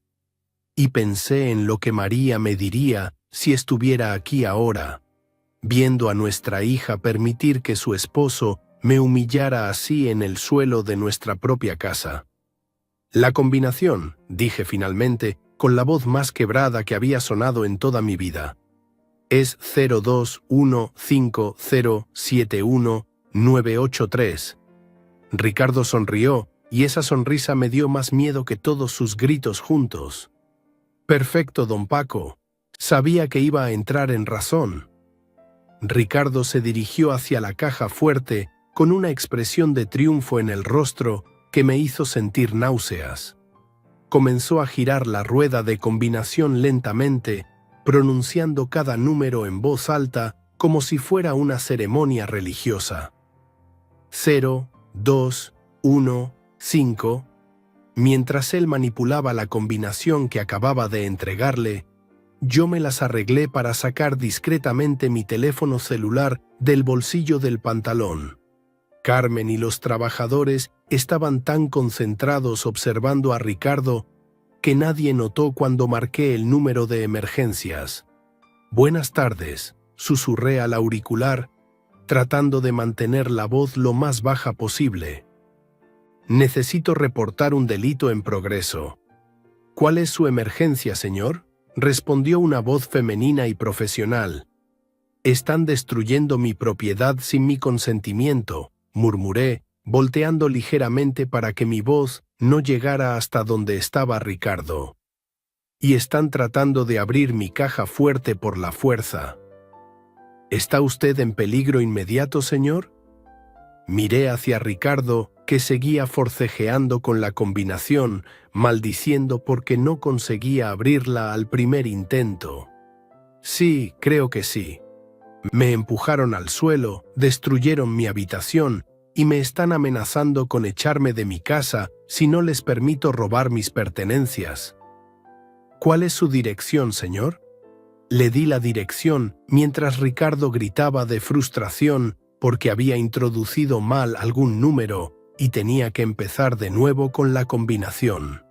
Y pensé en lo que María me diría si estuviera aquí ahora, viendo a nuestra hija permitir que su esposo me humillara así en el suelo de nuestra propia casa. «La combinación», dije finalmente, con la voz más quebrada que había sonado en toda mi vida. Es 021507193. Ricardo sonrió, y esa sonrisa me dio más miedo que todos sus gritos juntos. Perfecto, don Paco. Sabía que iba a entrar en razón. Ricardo se dirigió hacia la caja fuerte con una expresión de triunfo en el rostro que me hizo sentir náuseas. Comenzó a girar la rueda de combinación lentamente, pronunciando cada número en voz alta como si fuera una ceremonia religiosa. 0, 2, 1, 5. Mientras él manipulaba la combinación que acababa de entregarle, yo me las arreglé para sacar discretamente mi teléfono celular del bolsillo del pantalón. Carmen y los trabajadores estaban tan concentrados observando a Ricardo que nadie notó cuando marqué el número de emergencias. «Buenas tardes», susurré al auricular, tratando de mantener la voz lo más baja posible. «Necesito reportar un delito en progreso». «¿Cuál es su emergencia, señor?», respondió una voz femenina y profesional. «Están destruyendo mi propiedad sin mi consentimiento», murmuré, volteando ligeramente para que mi voz no llegara hasta donde estaba Ricardo. «Y están tratando de abrir mi caja fuerte por la fuerza». «¿Está usted en peligro inmediato, señor?». Miré hacia Ricardo, que seguía forcejeando con la combinación, maldiciendo porque no conseguía abrirla al primer intento. «Sí, creo que sí. Me empujaron al suelo, destruyeron mi habitación y me están amenazando con echarme de mi casa si no les permito robar mis pertenencias». «¿Cuál es su dirección, señor?». Le di la dirección mientras Ricardo gritaba de frustración porque había introducido mal algún número y tenía que empezar de nuevo con la combinación.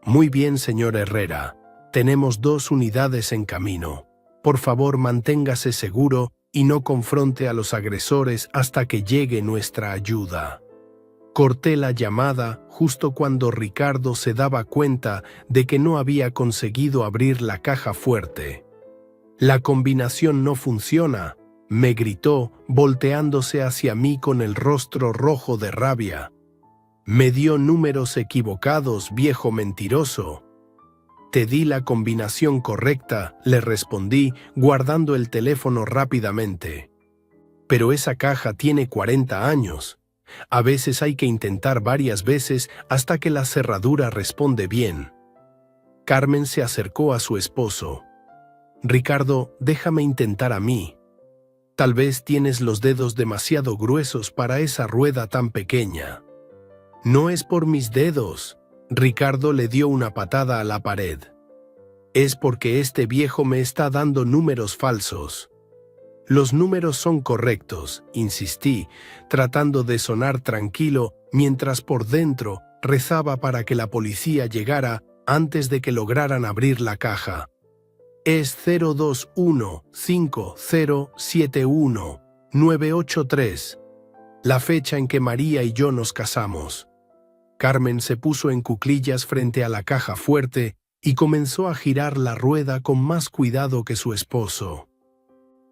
«Muy bien, señor Herrera. Tenemos 2 unidades en camino. Por favor, manténgase seguro y no confronte a los agresores hasta que llegue nuestra ayuda». Corté la llamada justo cuando Ricardo se daba cuenta de que no había conseguido abrir la caja fuerte. «La combinación no funciona», me gritó, volteándose hacia mí con el rostro rojo de rabia. «Me dio números equivocados, viejo mentiroso». «Te di la combinación correcta», le respondí, guardando el teléfono rápidamente. «Pero esa caja tiene 40 años. A veces hay que intentar varias veces hasta que la cerradura responde bien». Carmen se acercó a su esposo. «Ricardo, déjame intentar a mí. Tal vez tienes los dedos demasiado gruesos para esa rueda tan pequeña». «No es por mis dedos». Ricardo le dio una patada a la pared. «Es porque este viejo me está dando números falsos». «Los números son correctos», insistí, tratando de sonar tranquilo mientras por dentro rezaba para que la policía llegara antes de que lograran abrir la caja. «Es 021507193, la fecha en que María y yo nos casamos». Carmen se puso en cuclillas frente a la caja fuerte y comenzó a girar la rueda con más cuidado que su esposo.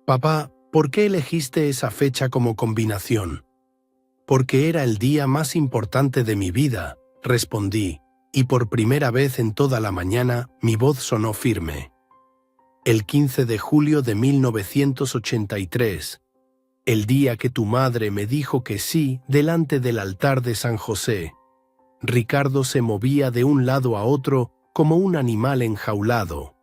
«Papá, ¿por qué elegiste esa fecha como combinación?». «Porque era el día más importante de mi vida», respondí, y por primera vez en toda la mañana mi voz sonó firme. «El 15 de julio de 1983, el día que tu madre me dijo que sí delante del altar de San José». Ricardo se movía de un lado a otro como un animal enjaulado.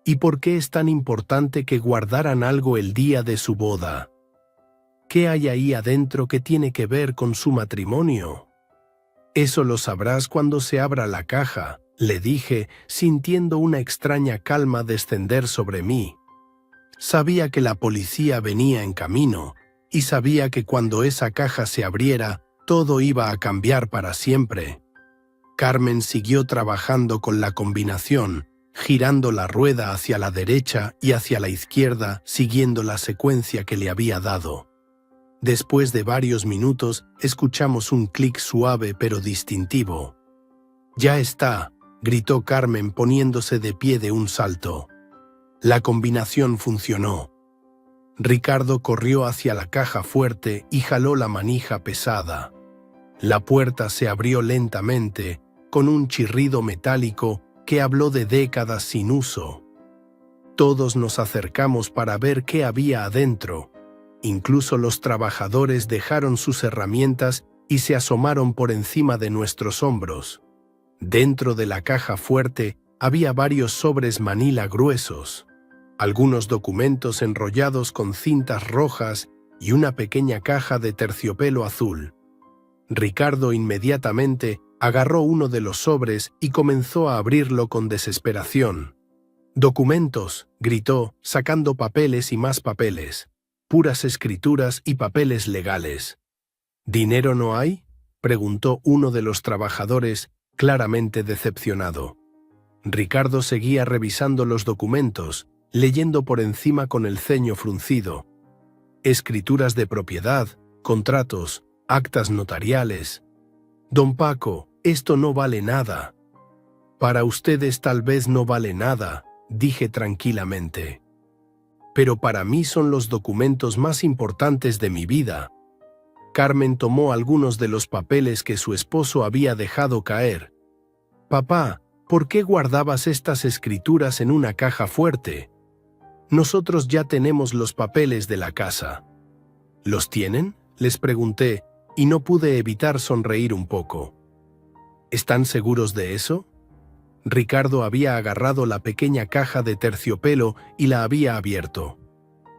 «¿Y por qué es tan importante que guardaran algo el día de su boda? ¿Qué hay ahí adentro que tiene que ver con su matrimonio?». «Eso lo sabrás cuando se abra la caja», le dije, sintiendo una extraña calma descender sobre mí. Sabía que la policía venía en camino, y sabía que cuando esa caja se abriera, todo iba a cambiar para siempre. Carmen siguió trabajando con la combinación, girando la rueda hacia la derecha y hacia la izquierda, siguiendo la secuencia que le había dado. Después de varios minutos, escuchamos un clic suave pero distintivo. «Ya está», gritó Carmen poniéndose de pie de un salto. La combinación funcionó. Ricardo corrió hacia la caja fuerte y jaló la manija pesada. La puerta se abrió lentamente, con un chirrido metálico que habló de décadas sin uso. Todos nos acercamos para ver qué había adentro. Incluso los trabajadores dejaron sus herramientas y se asomaron por encima de nuestros hombros. Dentro de la caja fuerte había varios sobres manila gruesos, algunos documentos enrollados con cintas rojas y una pequeña caja de terciopelo azul. Ricardo inmediatamente agarró uno de los sobres y comenzó a abrirlo con desesperación. «¡Documentos!», gritó, sacando papeles y más papeles, puras escrituras y papeles legales. «¿Dinero no hay?», preguntó uno de los trabajadores, claramente decepcionado. Ricardo seguía revisando los documentos, leyendo por encima con el ceño fruncido. Escrituras de propiedad, contratos, actas notariales. «Don Paco, esto no vale nada». «Para ustedes tal vez no vale nada», dije tranquilamente. «Pero para mí son los documentos más importantes de mi vida». Carmen tomó algunos de los papeles que su esposo había dejado caer. «Papá, ¿por qué guardabas estas escrituras en una caja fuerte? Nosotros ya tenemos los papeles de la casa». «¿Los tienen?», les pregunté, y no pude evitar sonreír un poco. «¿Están seguros de eso?». Ricardo había agarrado la pequeña caja de terciopelo y la había abierto.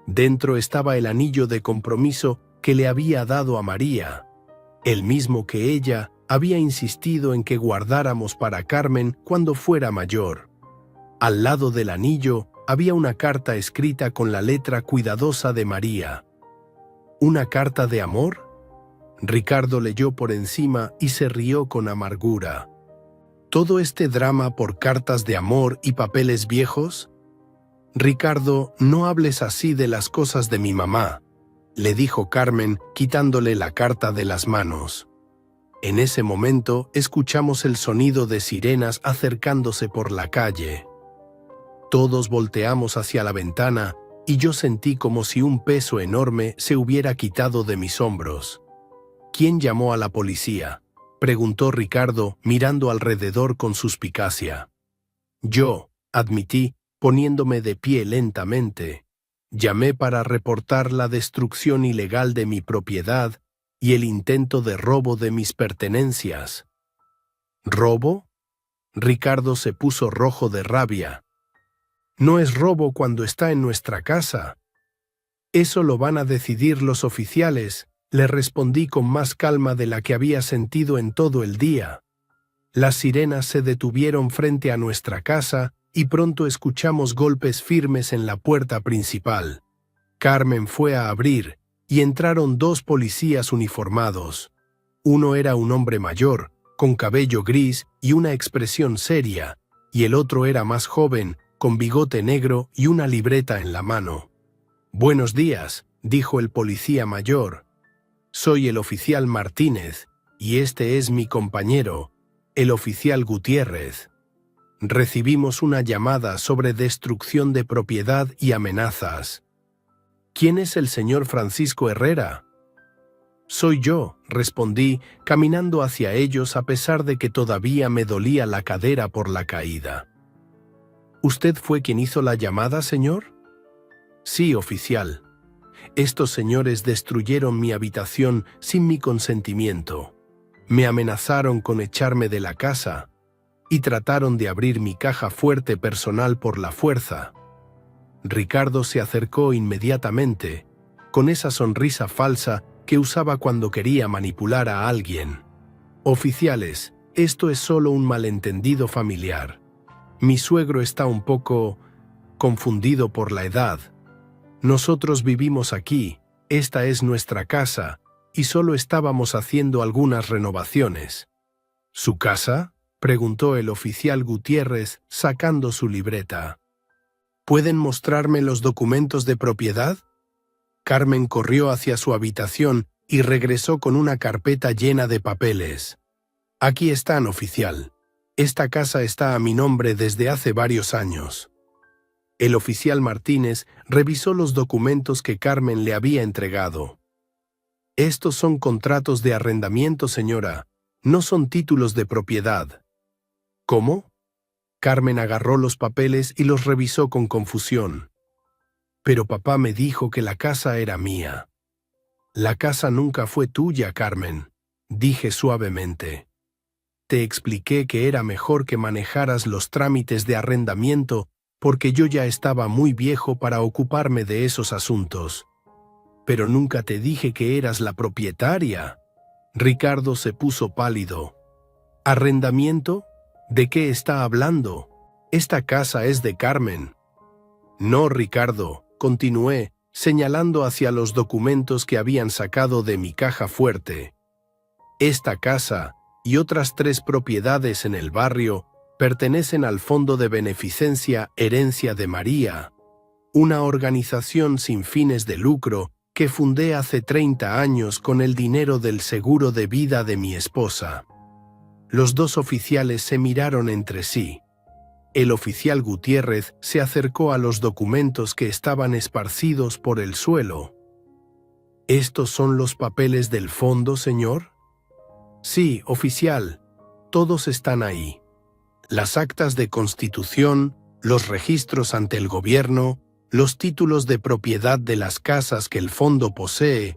Dentro estaba el anillo de compromiso que le había dado a María, el mismo que ella había insistido en que guardáramos para Carmen cuando fuera mayor. Al lado del anillo había una carta escrita con la letra cuidadosa de María. ¿Una carta de amor? Ricardo leyó por encima y se rió con amargura. ¿Todo este drama por cartas de amor y papeles viejos? Ricardo, no hables así de las cosas de mi mamá, le dijo Carmen, quitándole la carta de las manos. En ese momento escuchamos el sonido de sirenas acercándose por la calle. Todos volteamos hacia la ventana y yo sentí como si un peso enorme se hubiera quitado de mis hombros. ¿Quién llamó a la policía?, preguntó Ricardo, mirando alrededor con suspicacia. Yo, admití, poniéndome de pie lentamente. Llamé para reportar la destrucción ilegal de mi propiedad y el intento de robo de mis pertenencias. ¿Robo? Ricardo se puso rojo de rabia. No es robo cuando está en nuestra casa. Eso lo van a decidir los oficiales, le respondí con más calma de la que había sentido en todo el día. Las sirenas se detuvieron frente a nuestra casa y pronto escuchamos golpes firmes en la puerta principal. Carmen fue a abrir y entraron dos policías uniformados. Uno era un hombre mayor, con cabello gris y una expresión seria, y el otro era más joven, con bigote negro y una libreta en la mano. «Buenos días», dijo el policía mayor. «Soy el oficial Martínez, y este es mi compañero, el oficial Gutiérrez. Recibimos una llamada sobre destrucción de propiedad y amenazas». «¿Quién es el señor Francisco Herrera?». «Soy yo», respondí, caminando hacia ellos a pesar de que todavía me dolía la cadera por la caída. «¿Usted fue quien hizo la llamada, señor?». «Sí, oficial. Estos señores destruyeron mi habitación sin mi consentimiento. Me amenazaron con echarme de la casa y trataron de abrir mi caja fuerte personal por la fuerza». Ricardo se acercó inmediatamente, con esa sonrisa falsa que usaba cuando quería manipular a alguien. «Oficiales, esto es solo un malentendido familiar. Mi suegro está un poco confundido por la edad. Nosotros vivimos aquí, esta es nuestra casa, y solo estábamos haciendo algunas renovaciones». «¿Su casa?», preguntó el oficial Gutiérrez, sacando su libreta. «¿Pueden mostrarme los documentos de propiedad?». Carmen corrió hacia su habitación y regresó con una carpeta llena de papeles. «Aquí están, oficial. Esta casa está a mi nombre desde hace varios años». El oficial Martínez revisó los documentos que Carmen le había entregado. Estos son contratos de arrendamiento, señora, no son títulos de propiedad. ¿Cómo? Carmen agarró los papeles y los revisó con confusión. Pero papá me dijo que la casa era mía. La casa nunca fue tuya, Carmen, dije suavemente. Te expliqué que era mejor que manejaras los trámites de arrendamiento porque yo ya estaba muy viejo para ocuparme de esos asuntos. Pero nunca te dije que eras la propietaria. Ricardo se puso pálido. ¿Arrendamiento? ¿De qué está hablando? Esta casa es de Carmen. No, Ricardo, continué, señalando hacia los documentos que habían sacado de mi caja fuerte. Esta casa y otras 3 propiedades en el barrio pertenecen al Fondo de Beneficencia Herencia de María, una organización sin fines de lucro que fundé hace 30 años con el dinero del seguro de vida de mi esposa. Los 2 oficiales se miraron entre sí. El oficial Gutiérrez se acercó a los documentos que estaban esparcidos por el suelo. ¿Estos son los papeles del fondo, señor? Sí, oficial. Todos están ahí. Las actas de constitución, los registros ante el gobierno, los títulos de propiedad de las casas que el fondo posee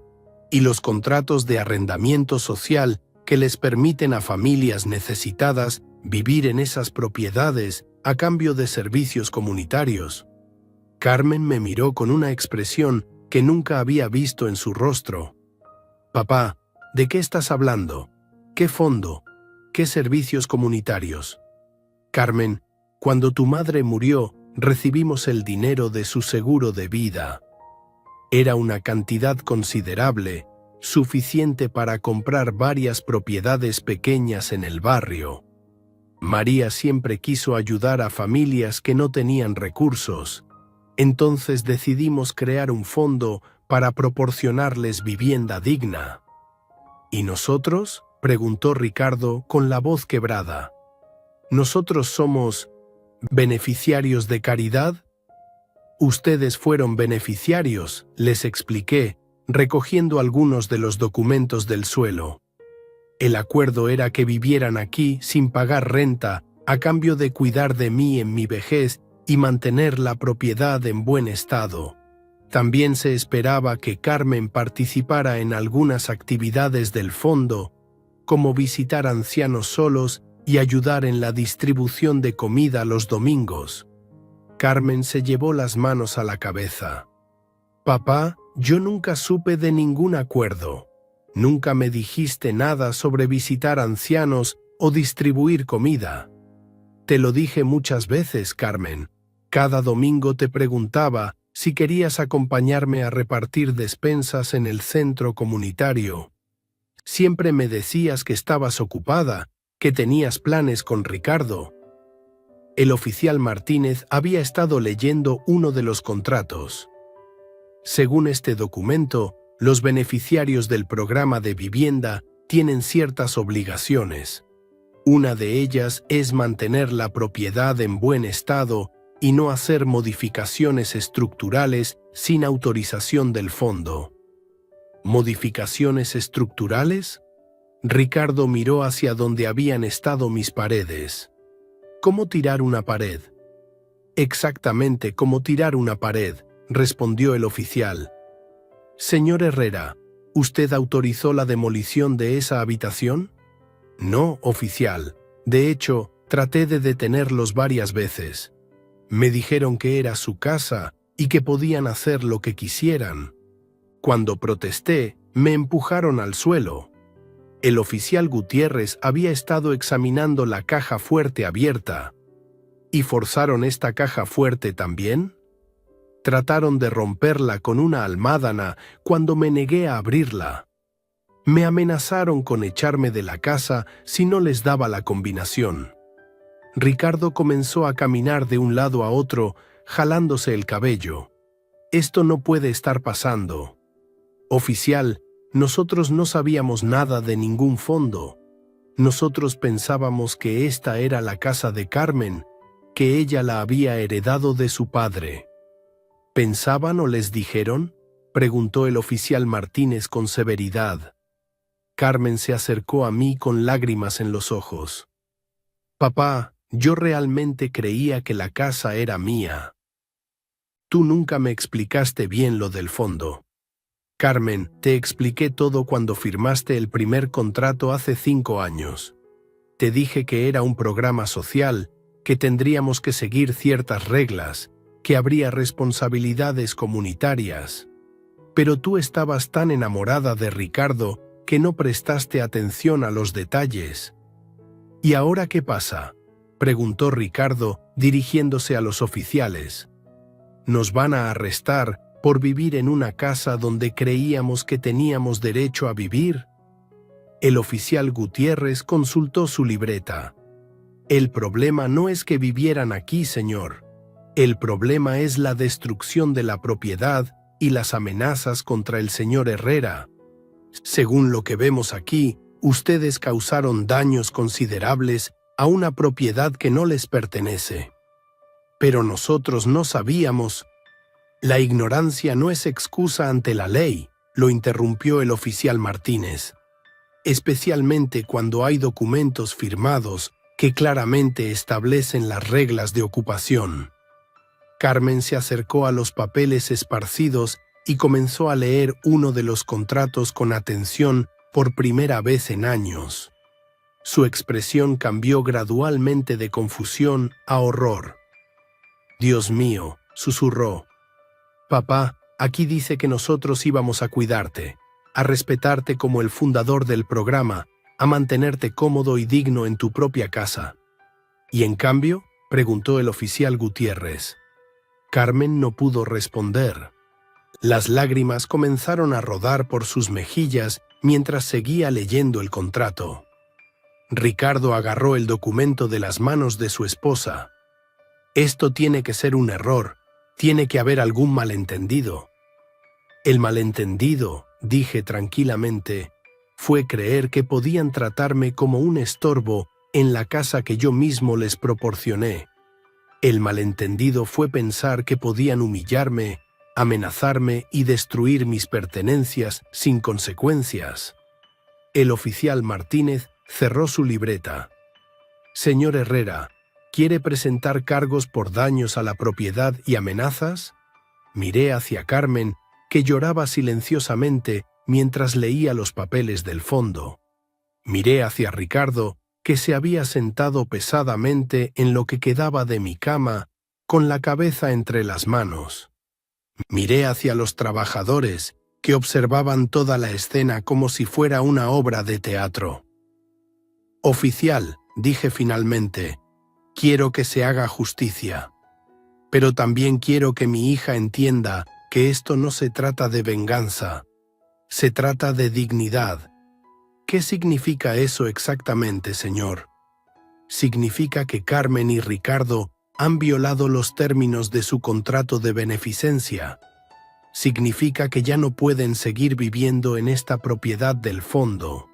y los contratos de arrendamiento social que les permiten a familias necesitadas vivir en esas propiedades a cambio de servicios comunitarios. Carmen me miró con una expresión que nunca había visto en su rostro. Papá, ¿de qué estás hablando? ¿Qué fondo? ¿Qué servicios comunitarios? Carmen, cuando tu madre murió, recibimos el dinero de su seguro de vida. Era una cantidad considerable, suficiente para comprar varias propiedades pequeñas en el barrio. María siempre quiso ayudar a familias que no tenían recursos. Entonces decidimos crear un fondo para proporcionarles vivienda digna. ¿Y nosotros?, preguntó Ricardo con la voz quebrada. ¿Nosotros somos beneficiarios de caridad? Ustedes fueron beneficiarios, les expliqué, recogiendo algunos de los documentos del suelo. El acuerdo era que vivieran aquí sin pagar renta a cambio de cuidar de mí en mi vejez y mantener la propiedad en buen estado. También se esperaba que Carmen participara en algunas actividades del fondo, como visitar ancianos solos y ayudar en la distribución de comida los domingos. Carmen se llevó las manos a la cabeza. Papá, yo nunca supe de ningún acuerdo. Nunca me dijiste nada sobre visitar ancianos o distribuir comida. Te lo dije muchas veces, Carmen. Cada domingo te preguntaba si querías acompañarme a repartir despensas en el centro comunitario. Siempre me decías que estabas ocupada, que tenías planes con Ricardo. El oficial Martínez había estado leyendo uno de los contratos. Según este documento, los beneficiarios del programa de vivienda tienen ciertas obligaciones. Una de ellas es mantener la propiedad en buen estado y no hacer modificaciones estructurales sin autorización del fondo. ¿Modificaciones estructurales? Ricardo miró hacia donde habían estado mis paredes. ¿Cómo tirar una pared? Exactamente como tirar una pared, respondió el oficial. Señor Herrera, ¿usted autorizó la demolición de esa habitación? No, oficial. De hecho, traté de detenerlos varias veces. Me dijeron que era su casa y que podían hacer lo que quisieran. Cuando protesté, me empujaron al suelo. El oficial Gutiérrez había estado examinando la caja fuerte abierta. ¿Y forzaron esta caja fuerte también? Trataron de romperla con una almádana cuando me negué a abrirla. Me amenazaron con echarme de la casa si no les daba la combinación. Ricardo comenzó a caminar de un lado a otro, jalándose el cabello. Esto no puede estar pasando. Oficial, nosotros no sabíamos nada de ningún fondo. Nosotros pensábamos que esta era la casa de Carmen, que ella la había heredado de su padre. ¿Pensaban o les dijeron?, preguntó el oficial Martínez con severidad. Carmen se acercó a mí con lágrimas en los ojos. Papá, yo realmente creía que la casa era mía. Tú nunca me explicaste bien lo del fondo. Carmen, te expliqué todo cuando firmaste el primer contrato hace 5 años. Te dije que era un programa social, que tendríamos que seguir ciertas reglas, que habría responsabilidades comunitarias. Pero tú estabas tan enamorada de Ricardo que no prestaste atención a los detalles. ¿Y ahora qué pasa?, preguntó Ricardo, dirigiéndose a los oficiales. Nos van a arrestar por vivir en una casa donde creíamos que teníamos derecho a vivir. El oficial Gutiérrez consultó su libreta. El problema no es que vivieran aquí, señor. El problema es la destrucción de la propiedad y las amenazas contra el señor Herrera. Según lo que vemos aquí, ustedes causaron daños considerables a una propiedad que no les pertenece. Pero nosotros no sabíamos. La ignorancia no es excusa ante la ley, lo interrumpió el oficial Martínez. Especialmente cuando hay documentos firmados que claramente establecen las reglas de ocupación. Carmen se acercó a los papeles esparcidos y comenzó a leer uno de los contratos con atención por primera vez en años. Su expresión cambió gradualmente de confusión a horror. «Dios mío», susurró. «Papá, aquí dice que nosotros íbamos a cuidarte, a respetarte como el fundador del programa, a mantenerte cómodo y digno en tu propia casa». «¿Y en cambio?», preguntó el oficial Gutiérrez. Carmen no pudo responder. Las lágrimas comenzaron a rodar por sus mejillas mientras seguía leyendo el contrato. Ricardo agarró el documento de las manos de su esposa. «Esto tiene que ser un error, tiene que haber algún malentendido». «El malentendido», dije tranquilamente, «fue creer que podían tratarme como un estorbo en la casa que yo mismo les proporcioné. El malentendido fue pensar que podían humillarme, amenazarme y destruir mis pertenencias sin consecuencias». El oficial Martínez cerró su libreta. «Señor Herrera, ¿quiere presentar cargos por daños a la propiedad y amenazas?». Miré hacia Carmen, que lloraba silenciosamente mientras leía los papeles del fondo. Miré hacia Ricardo, que se había sentado pesadamente en lo que quedaba de mi cama, con la cabeza entre las manos. Miré hacia los trabajadores, que observaban toda la escena como si fuera una obra de teatro. «Oficial», dije finalmente, «quiero que se haga justicia. Pero también quiero que mi hija entienda que esto no se trata de venganza. Se trata de dignidad». «¿Qué significa eso exactamente, señor?». «Significa que Carmen y Ricardo han violado los términos de su contrato de beneficencia. Significa que ya no pueden seguir viviendo en esta propiedad del fondo.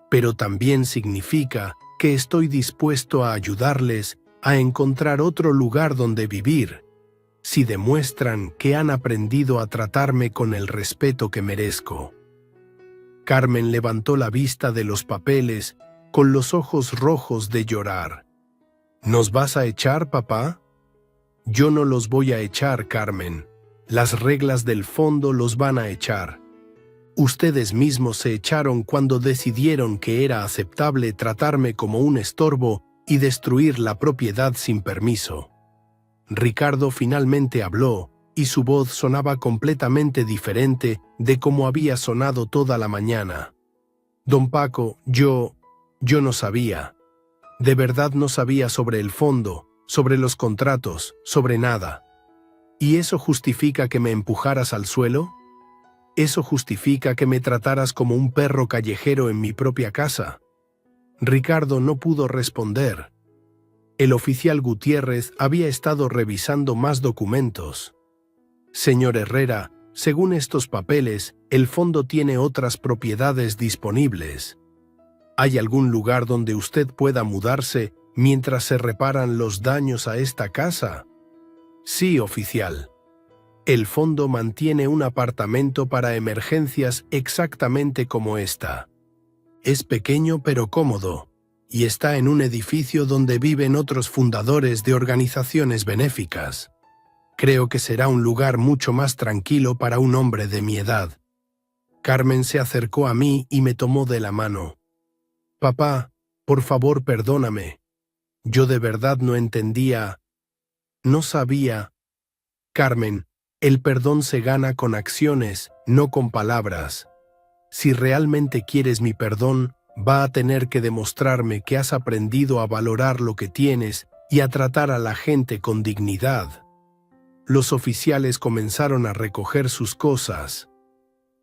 Pero también significa que estoy dispuesto a ayudarles a encontrar otro lugar donde vivir, si demuestran que han aprendido a tratarme con el respeto que merezco». Carmen levantó la vista de los papeles con los ojos rojos de llorar. «¿Nos vas a echar, papá?». «Yo no los voy a echar, Carmen. Las reglas del fondo los van a echar. Ustedes mismos se echaron cuando decidieron que era aceptable tratarme como un estorbo y destruir la propiedad sin permiso». Ricardo finalmente habló, y su voz sonaba completamente diferente de cómo había sonado toda la mañana. «Don Paco, yo no sabía. De verdad no sabía sobre el fondo, sobre los contratos, sobre nada. ¿Y eso justifica que me empujaras al suelo? ¿Eso justifica que me trataras como un perro callejero en mi propia casa?». Ricardo no pudo responder. El oficial Gutiérrez había estado revisando más documentos. «Señor Herrera, según estos papeles, el fondo tiene otras propiedades disponibles. ¿Hay algún lugar donde usted pueda mudarse mientras se reparan los daños a esta casa? Sí, oficial. El fondo mantiene un apartamento para emergencias exactamente como esta. Es pequeño pero cómodo, y está en un edificio donde viven otros fundadores de organizaciones benéficas. Creo que será un lugar mucho más tranquilo para un hombre de mi edad. Carmen se acercó a mí y me tomó de la mano. Papá, por favor, perdóname. Yo de verdad no entendía. No sabía. Carmen, el perdón se gana con acciones, no con palabras. Si realmente quieres mi perdón, va a tener que demostrarme que has aprendido a valorar lo que tienes y a tratar a la gente con dignidad. Los oficiales comenzaron a recoger sus cosas.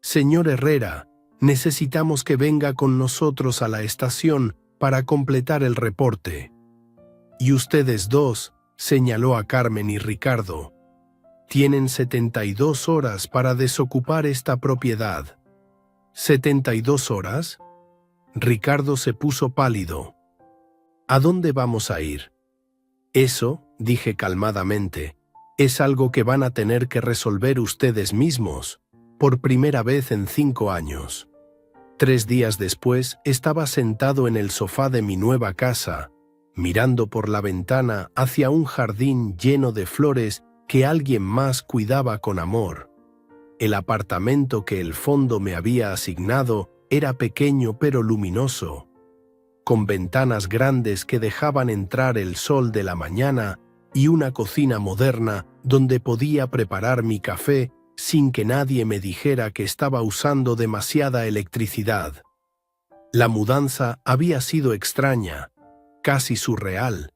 Señor Herrera, necesitamos que venga con nosotros a la estación para completar el reporte. Y ustedes dos, señaló a Carmen y Ricardo, tienen 72 horas para desocupar esta propiedad. ¿72 horas? Ricardo se puso pálido. ¿A dónde vamos a ir? Eso, dije calmadamente, es algo que van a tener que resolver ustedes mismos, por primera vez en 5 años. 3 días después estaba sentado en el sofá de mi nueva casa, mirando por la ventana hacia un jardín lleno de flores que alguien más cuidaba con amor. El apartamento que el fondo me había asignado era pequeño pero luminoso, con ventanas grandes que dejaban entrar el sol de la mañana y una cocina moderna donde podía preparar mi café sin que nadie me dijera que estaba usando demasiada electricidad. La mudanza había sido extraña, casi surreal.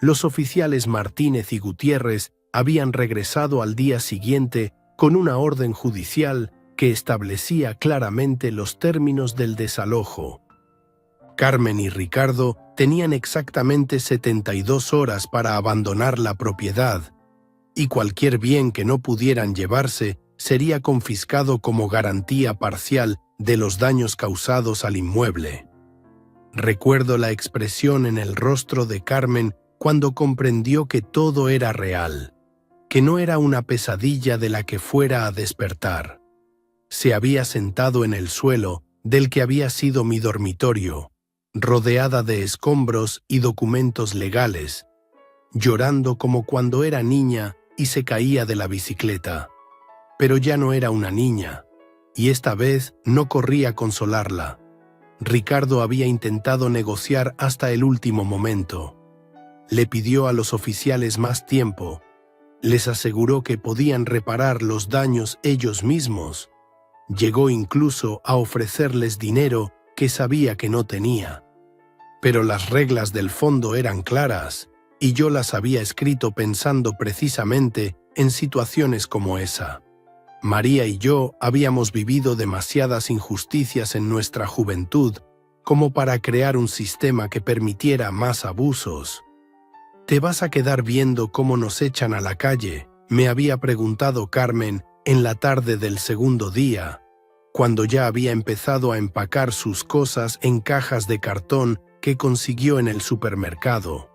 Los oficiales Martínez y Gutiérrez habían regresado al día siguiente con una orden judicial que establecía claramente los términos del desalojo. Carmen y Ricardo tenían exactamente 72 horas para abandonar la propiedad, y cualquier bien que no pudieran llevarse sería confiscado como garantía parcial de los daños causados al inmueble. Recuerdo la expresión en el rostro de Carmen cuando comprendió que todo era real, que no era una pesadilla de la que fuera a despertar. Se había sentado en el suelo del que había sido mi dormitorio, rodeada de escombros y documentos legales, llorando como cuando era niña y se caía de la bicicleta. Pero ya no era una niña, y esta vez no corría a consolarla. Ricardo había intentado negociar hasta el último momento. Le pidió a los oficiales más tiempo. Les aseguró que podían reparar los daños ellos mismos. Llegó incluso a ofrecerles dinero que sabía que no tenía. Pero las reglas del fondo eran claras, y yo las había escrito pensando precisamente en situaciones como esa. María y yo habíamos vivido demasiadas injusticias en nuestra juventud como para crear un sistema que permitiera más abusos. ¿Te vas a quedar viendo cómo nos echan a la calle?, me había preguntado Carmen en la tarde del segundo día, cuando ya había empezado a empacar sus cosas en cajas de cartón que consiguió en el supermercado.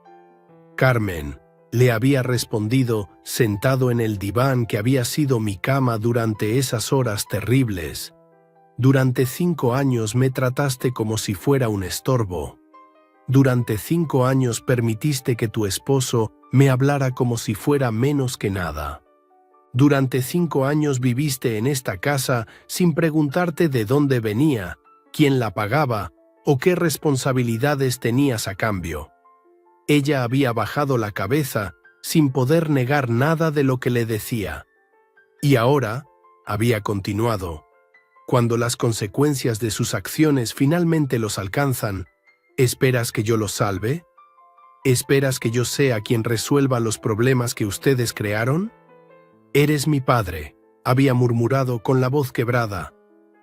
Carmen, le había respondido sentado en el diván que había sido mi cama durante esas horas terribles. Durante 5 años me trataste como si fuera un estorbo. Durante 5 años permitiste que tu esposo me hablara como si fuera menos que nada. Durante 5 años viviste en esta casa sin preguntarte de dónde venía, quién la pagaba o qué responsabilidades tenías a cambio. Ella había bajado la cabeza sin poder negar nada de lo que le decía. Y ahora, había continuado, cuando las consecuencias de sus acciones finalmente los alcanzan, ¿esperas que yo los salve? ¿Esperas que yo sea quien resuelva los problemas que ustedes crearon? Eres mi padre, había murmurado con la voz quebrada.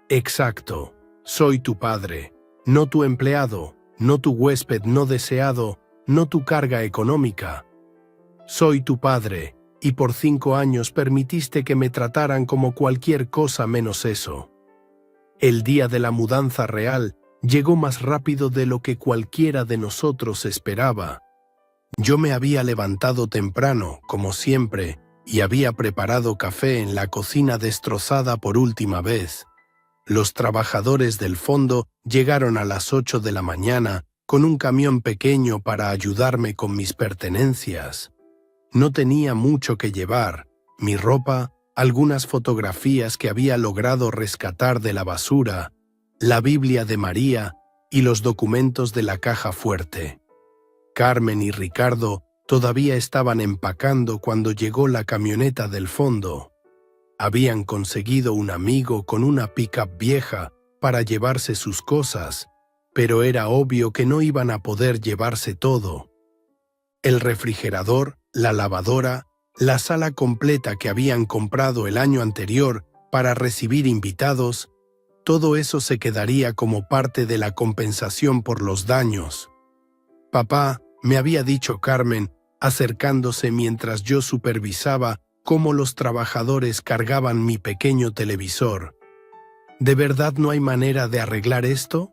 Exacto, soy tu padre, no tu empleado, no tu huésped no deseado, no tu carga económica. Soy tu padre, y por 5 años permitiste que me trataran como cualquier cosa menos eso. El día de la mudanza real llegó más rápido de lo que cualquiera de nosotros esperaba, Yo me había levantado temprano, como siempre, y había preparado café en la cocina destrozada por última vez. Los trabajadores del fondo llegaron a las 8 de la mañana con un camión pequeño para ayudarme con mis pertenencias. No tenía mucho que llevar: mi ropa, algunas fotografías que había logrado rescatar de la basura, la Biblia de María y los documentos de la caja fuerte. Carmen y Ricardo todavía estaban empacando cuando llegó la camioneta del fondo. Habían conseguido un amigo con una pick-up vieja para llevarse sus cosas, pero era obvio que no iban a poder llevarse todo. El refrigerador, la lavadora, la sala completa que habían comprado el año anterior para recibir invitados, todo eso se quedaría como parte de la compensación por los daños. Papá, me había dicho Carmen, acercándose mientras yo supervisaba cómo los trabajadores cargaban mi pequeño televisor. ¿De verdad no hay manera de arreglar esto?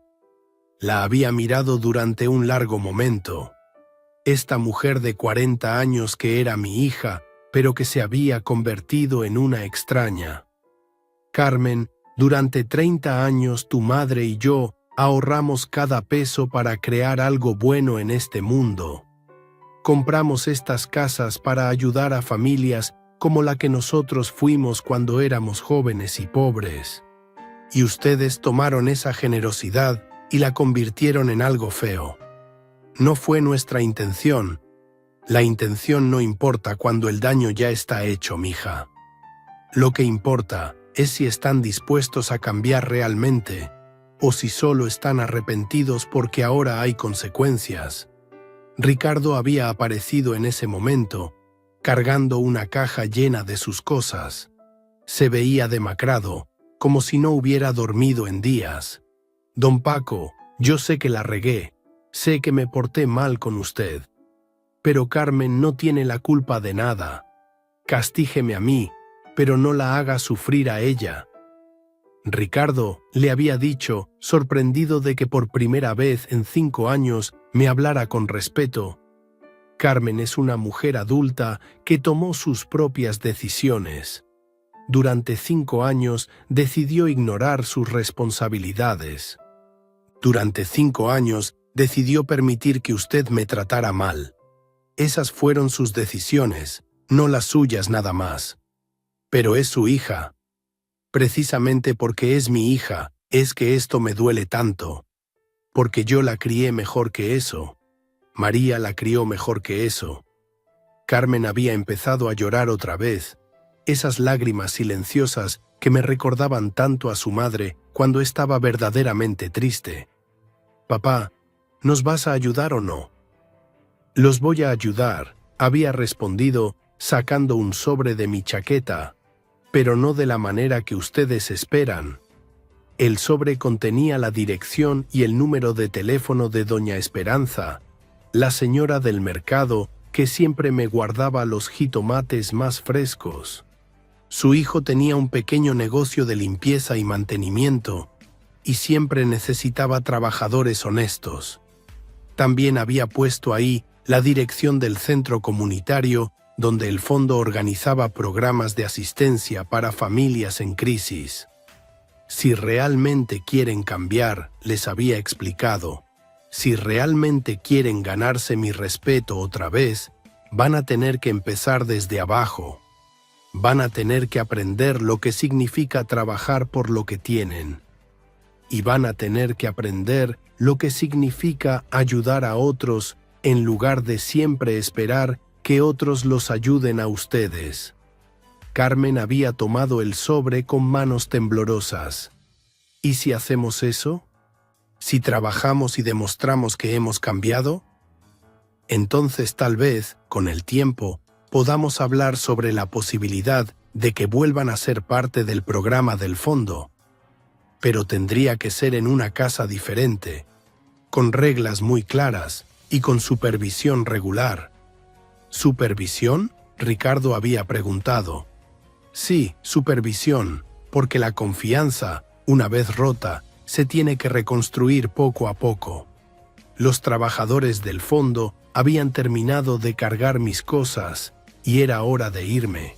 La había mirado durante un largo momento. Esta mujer de 40 años que era mi hija, pero que se había convertido en una extraña. Carmen, durante 30 años tu madre y yo ahorramos cada peso para crear algo bueno en este mundo. Compramos estas casas para ayudar a familias como la que nosotros fuimos cuando éramos jóvenes y pobres. Y ustedes tomaron esa generosidad y la convirtieron en algo feo. No fue nuestra intención. La intención no importa cuando el daño ya está hecho, mija. Lo que importa es si están dispuestos a cambiar realmente, o si solo están arrepentidos porque ahora hay consecuencias. Ricardo había aparecido en ese momento, cargando una caja llena de sus cosas. Se veía demacrado, como si no hubiera dormido en días. Don Paco, yo sé que la regué, sé que me porté mal con usted. Pero Carmen no tiene la culpa de nada. Castígeme a mí, pero no la haga sufrir a ella. Ricardo le había dicho, sorprendido de que por primera vez en 5 años me hablara con respeto. Carmen es una mujer adulta que tomó sus propias decisiones. Durante 5 años decidió ignorar sus responsabilidades. Durante 5 años decidió permitir que usted me tratara mal. Esas fueron sus decisiones, no las suyas nada más. Pero es su hija. Precisamente porque es mi hija, es que esto me duele tanto. Porque yo la crié mejor que eso. María la crió mejor que eso. Carmen había empezado a llorar otra vez. Esas lágrimas silenciosas que me recordaban tanto a su madre cuando estaba verdaderamente triste. Papá, ¿nos vas a ayudar o no? Los voy a ayudar, había respondido, sacando un sobre de mi chaqueta, pero no de la manera que ustedes esperan. El sobre contenía la dirección y el número de teléfono de doña Esperanza, la señora del mercado que siempre me guardaba los jitomates más frescos. Su hijo tenía un pequeño negocio de limpieza y mantenimiento, y siempre necesitaba trabajadores honestos. También había puesto ahí la dirección del centro comunitario donde el fondo organizaba programas de asistencia para familias en crisis. Si realmente quieren cambiar, les había explicado, si realmente quieren ganarse mi respeto otra vez, van a tener que empezar desde abajo. Van a tener que aprender lo que significa trabajar por lo que tienen. Y van a tener que aprender lo que significa ayudar a otros en lugar de siempre esperar que otros los ayuden a ustedes. Carmen había tomado el sobre con manos temblorosas. ¿Y si hacemos eso? ¿Si trabajamos y demostramos que hemos cambiado? Entonces tal vez, con el tiempo, podamos hablar sobre la posibilidad de que vuelvan a ser parte del programa del fondo. Pero tendría que ser en una casa diferente, con reglas muy claras y con supervisión regular. ¿Supervisión?, Ricardo había preguntado. Sí, supervisión, porque la confianza, una vez rota, se tiene que reconstruir poco a poco. Los trabajadores del fondo habían terminado de cargar mis cosas y era hora de irme.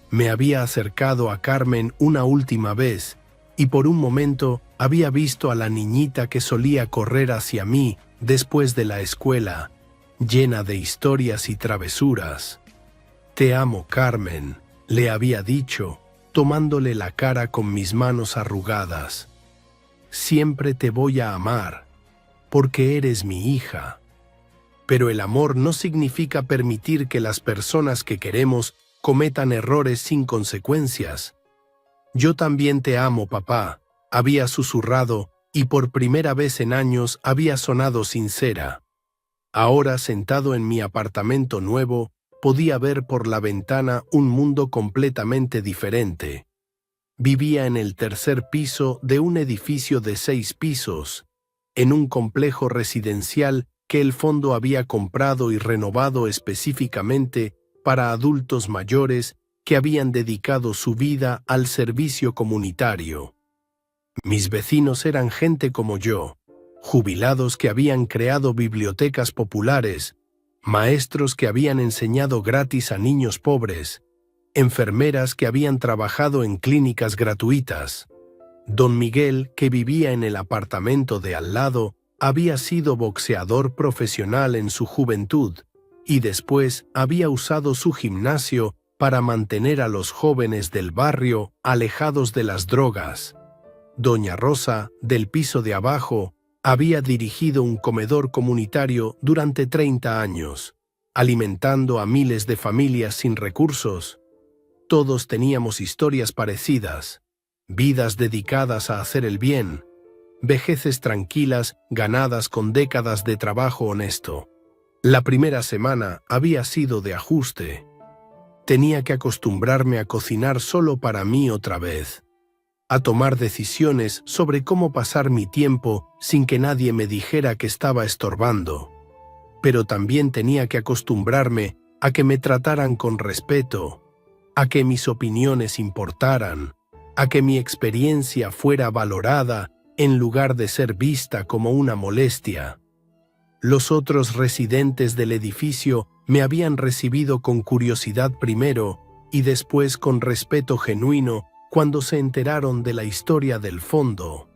Me había acercado a Carmen una última vez y por un momento había visto a la niñita que solía correr hacia mí después de la escuela, llena de historias y travesuras. «Te amo, Carmen», le había dicho, tomándole la cara con mis manos arrugadas. «Siempre te voy a amar, porque eres mi hija». Pero el amor no significa permitir que las personas que queremos cometan errores sin consecuencias. «Yo también te amo, papá», había susurrado, y por primera vez en años había sonado sincera. Ahora, sentado en mi apartamento nuevo, podía ver por la ventana un mundo completamente diferente. Vivía en el tercer piso de un edificio de 6 pisos, en un complejo residencial que el fondo había comprado y renovado específicamente para adultos mayores que habían dedicado su vida al servicio comunitario. Mis vecinos eran gente como yo, jubilados que habían creado bibliotecas populares, maestros que habían enseñado gratis a niños pobres, enfermeras que habían trabajado en clínicas gratuitas. Don Miguel, que vivía en el apartamento de al lado, había sido boxeador profesional en su juventud y después había usado su gimnasio para mantener a los jóvenes del barrio alejados de las drogas. Doña Rosa, del piso de abajo, había dirigido un comedor comunitario durante 30 años, alimentando a miles de familias sin recursos. Todos teníamos historias parecidas, vidas dedicadas a hacer el bien, vejeces tranquilas ganadas con décadas de trabajo honesto. La primera semana había sido de ajuste. Tenía que acostumbrarme a cocinar solo para mí otra vez, a tomar decisiones sobre cómo pasar mi tiempo sin que nadie me dijera que estaba estorbando. Pero también tenía que acostumbrarme a que me trataran con respeto, a que mis opiniones importaran, a que mi experiencia fuera valorada en lugar de ser vista como una molestia. Los otros residentes del edificio me habían recibido con curiosidad primero y después con respeto genuino cuando se enteraron de la historia del fondo.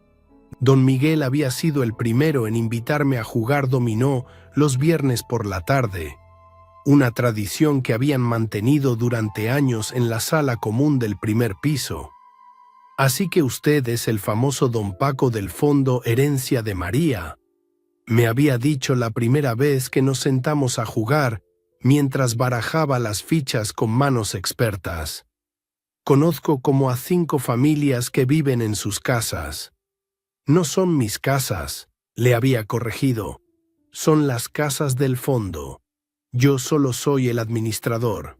Don Miguel había sido el primero en invitarme a jugar dominó los viernes por la tarde, una tradición que habían mantenido durante años en la sala común del primer piso. «Así que usted es el famoso don Paco del fondo Herencia de María», me había dicho la primera vez que nos sentamos a jugar mientras barajaba las fichas con manos expertas. «Conozco como a 5 familias que viven en sus casas». «No son mis casas», le había corregido. «Son las casas del fondo. Yo solo soy el administrador».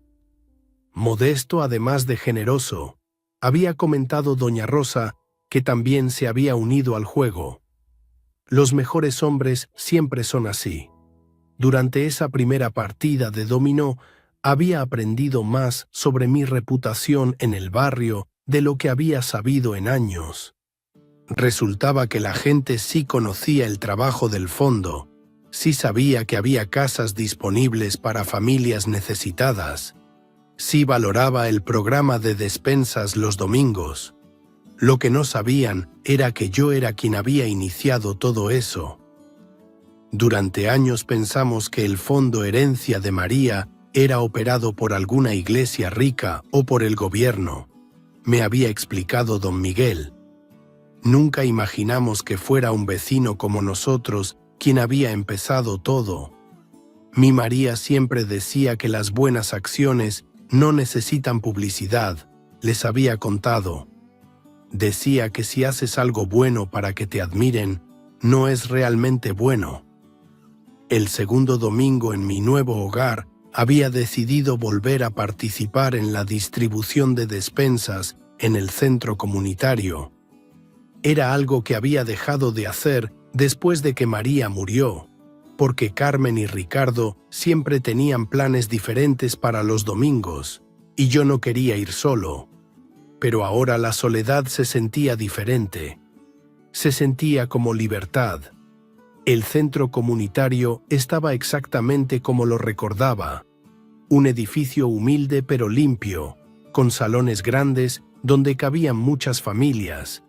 Modesto además de generoso, había comentado doña Rosa, que también se había unido al juego. Los mejores hombres siempre son así. Durante esa primera partida de dominó, había aprendido más sobre mi reputación en el barrio de lo que había sabido en años. Resultaba que la gente sí conocía el trabajo del fondo, sí sabía que había casas disponibles para familias necesitadas, sí valoraba el programa de despensas los domingos. Lo que no sabían era que yo era quien había iniciado todo eso. Durante años pensamos que el Fondo Herencia de María era operado por alguna iglesia rica o por el gobierno, me había explicado don Miguel. Nunca imaginamos que fuera un vecino como nosotros quien había empezado todo. Mi María siempre decía que las buenas acciones no necesitan publicidad, les había contado. Decía que si haces algo bueno para que te admiren, no es realmente bueno. El segundo domingo en mi nuevo hogar, había decidido volver a participar en la distribución de despensas en el centro comunitario. Era algo que había dejado de hacer después de que María murió, porque Carmen y Ricardo siempre tenían planes diferentes para los domingos, y yo no quería ir solo. Pero ahora la soledad se sentía diferente. Se sentía como libertad. El centro comunitario estaba exactamente como lo recordaba. Un edificio humilde pero limpio, con salones grandes donde cabían muchas familias,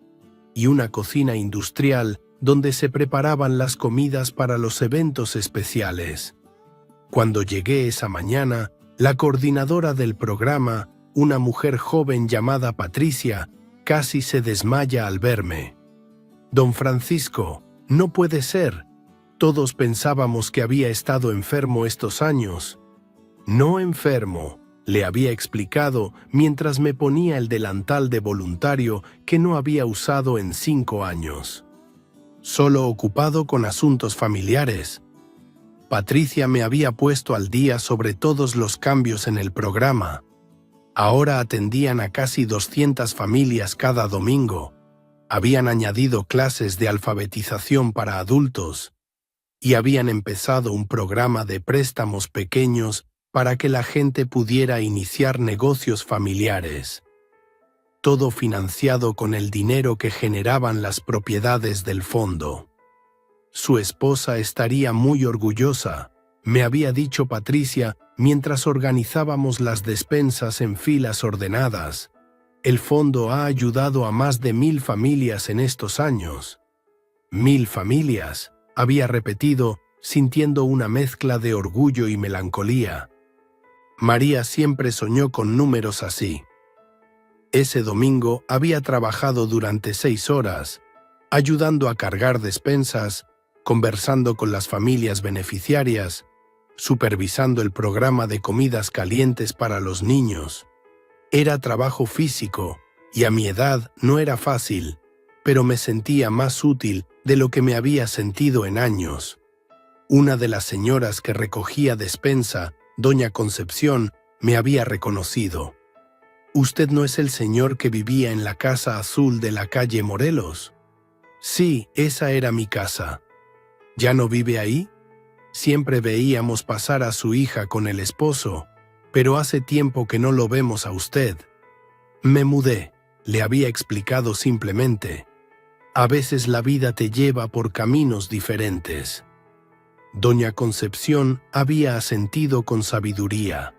y una cocina industrial donde se preparaban las comidas para los eventos especiales. Cuando llegué esa mañana, la coordinadora del programa, una mujer joven llamada Patricia, casi se desmaya al verme. «Don Francisco, no puede ser. Todos pensábamos que había estado enfermo estos años». «No enfermo», le había explicado mientras me ponía el delantal de voluntario que no había usado en 5 años. «Solo ocupado con asuntos familiares». Patricia me había puesto al día sobre todos los cambios en el programa. Ahora atendían a casi 200 familias cada domingo. Habían añadido clases de alfabetización para adultos y habían empezado un programa de préstamos pequeños para que la gente pudiera iniciar negocios familiares. Todo financiado con el dinero que generaban las propiedades del fondo. Su esposa estaría muy orgullosa, me había dicho Patricia mientras organizábamos las despensas en filas ordenadas. El fondo ha ayudado a más de 1000 familias en estos años. 1000 familias, había repetido, sintiendo una mezcla de orgullo y melancolía. María siempre soñó con números así. Ese domingo había trabajado durante 6 horas, ayudando a cargar despensas, conversando con las familias beneficiarias, supervisando el programa de comidas calientes para los niños. Era trabajo físico, y a mi edad no era fácil, pero me sentía más útil de lo que me había sentido en años. Una de las señoras que recogía despensa, doña Concepción, me había reconocido. «¿Usted no es el señor que vivía en la casa azul de la calle Morelos?» «Sí, esa era mi casa». «¿Ya no vive ahí?» «Siempre veíamos pasar a su hija con el esposo, pero hace tiempo que no lo vemos a usted». «Me mudé», le había explicado simplemente. «A veces la vida te lleva por caminos diferentes». Doña Concepción había asentido con sabiduría.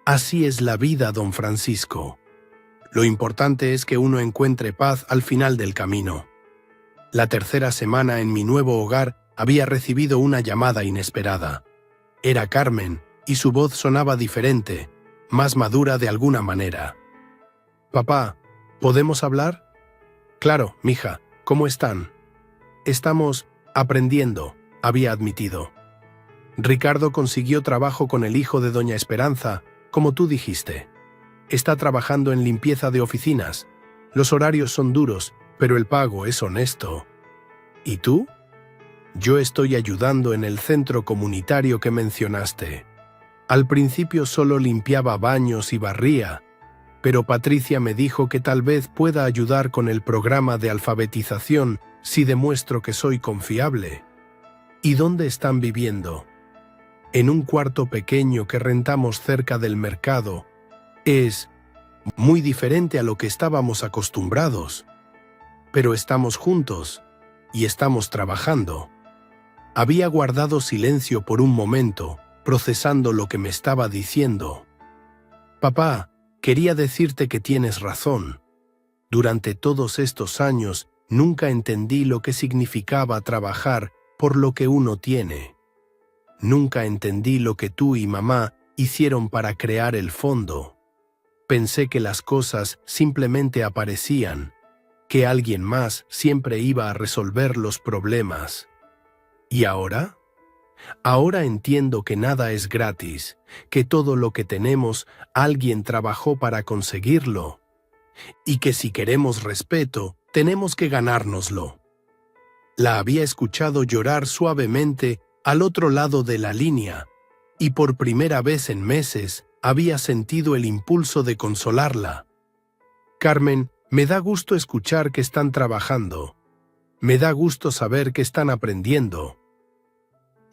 «Así es la vida, don Francisco. Lo importante es que uno encuentre paz al final del camino». La tercera semana en mi nuevo hogar había recibido una llamada inesperada. Era Carmen, y su voz sonaba diferente, más madura de alguna manera. «Papá, ¿podemos hablar?» «Claro, mija, ¿cómo están?» «Estamos aprendiendo», había admitido. «Ricardo consiguió trabajo con el hijo de doña Esperanza, como tú dijiste. Está trabajando en limpieza de oficinas. Los horarios son duros, pero el pago es honesto». «¿Y tú?» «Yo estoy ayudando en el centro comunitario que mencionaste. Al principio solo limpiaba baños y barría, pero Patricia me dijo que tal vez pueda ayudar con el programa de alfabetización si demuestro que soy confiable». «¿Y dónde están viviendo?» «En un cuarto pequeño que rentamos cerca del mercado. Es muy diferente a lo que estábamos acostumbrados. Pero estamos juntos y estamos trabajando». Había guardado silencio por un momento, procesando lo que me estaba diciendo. «Papá, quería decirte que tienes razón. Durante todos estos años nunca entendí lo que significaba trabajar por lo que uno tiene. Nunca entendí lo que tú y mamá hicieron para crear el fondo. Pensé que las cosas simplemente aparecían, que alguien más siempre iba a resolver los problemas. ¿Y ahora? Ahora entiendo que nada es gratis, que todo lo que tenemos alguien trabajó para conseguirlo, y que si queremos respeto, tenemos que ganárnoslo». La había escuchado llorar suavemente al otro lado de la línea, y por primera vez en meses había sentido el impulso de consolarla. «Carmen, me da gusto escuchar que están trabajando. Me da gusto saber que están aprendiendo.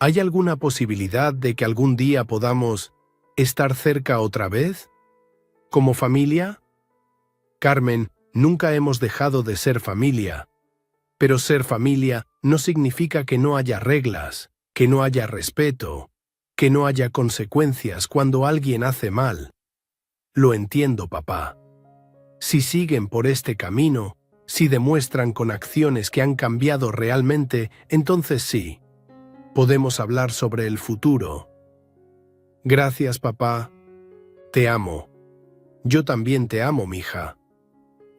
¿Hay alguna posibilidad de que algún día podamos estar cerca otra vez? ¿Como familia?» «Carmen, nunca hemos dejado de ser familia, pero ser familia no significa que no haya reglas, que no haya respeto, que no haya consecuencias cuando alguien hace mal. Lo entiendo, papá. Si siguen por este camino, si demuestran con acciones que han cambiado realmente, entonces sí, podemos hablar sobre el futuro. Gracias, papá. Te amo. Yo también te amo, mija.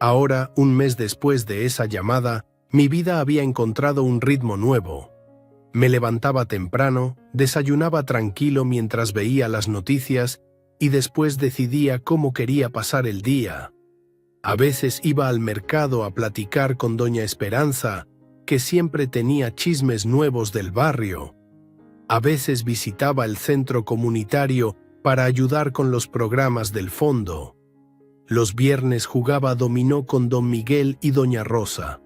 Ahora, un mes después de esa llamada, mi vida había encontrado un ritmo nuevo. Me levantaba temprano, desayunaba tranquilo mientras veía las noticias y después decidía cómo quería pasar el día. A veces iba al mercado a platicar con doña Esperanza, que siempre tenía chismes nuevos del barrio. A veces visitaba el centro comunitario para ayudar con los programas del fondo. Los viernes jugaba dominó con don Miguel y doña Rosa.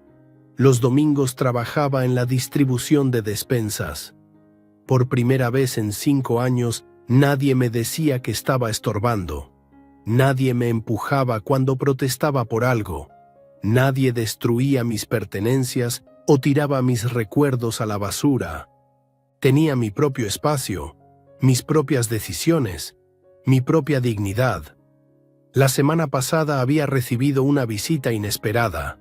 Los domingos trabajaba en la distribución de despensas. Por primera vez en 5 años, nadie me decía que estaba estorbando. Nadie me empujaba cuando protestaba por algo. Nadie destruía mis pertenencias o tiraba mis recuerdos a la basura. Tenía mi propio espacio, mis propias decisiones, mi propia dignidad. La semana pasada había recibido una visita inesperada.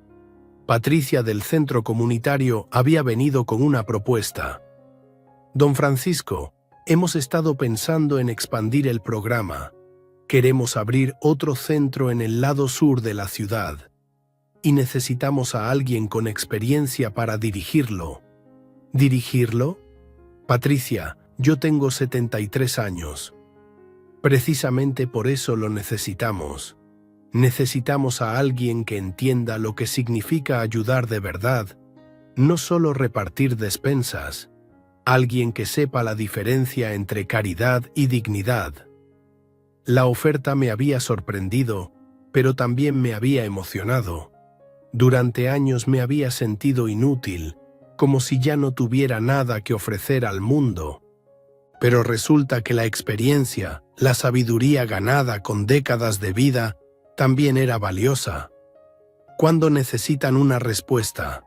Patricia del centro comunitario había venido con una propuesta. Don Francisco, hemos estado pensando en expandir el programa. Queremos abrir otro centro en el lado sur de la ciudad. Y necesitamos a alguien con experiencia para dirigirlo. ¿Dirigirlo? Patricia, yo tengo 73 años. Precisamente por eso lo necesitamos. Necesitamos a alguien que entienda lo que significa ayudar de verdad, no solo repartir despensas. Alguien que sepa la diferencia entre caridad y dignidad. La oferta me había sorprendido, pero también me había emocionado. Durante años me había sentido inútil, como si ya no tuviera nada que ofrecer al mundo. Pero resulta que la experiencia, la sabiduría ganada con décadas de vida, también era valiosa. ¿Cuándo necesitan una respuesta?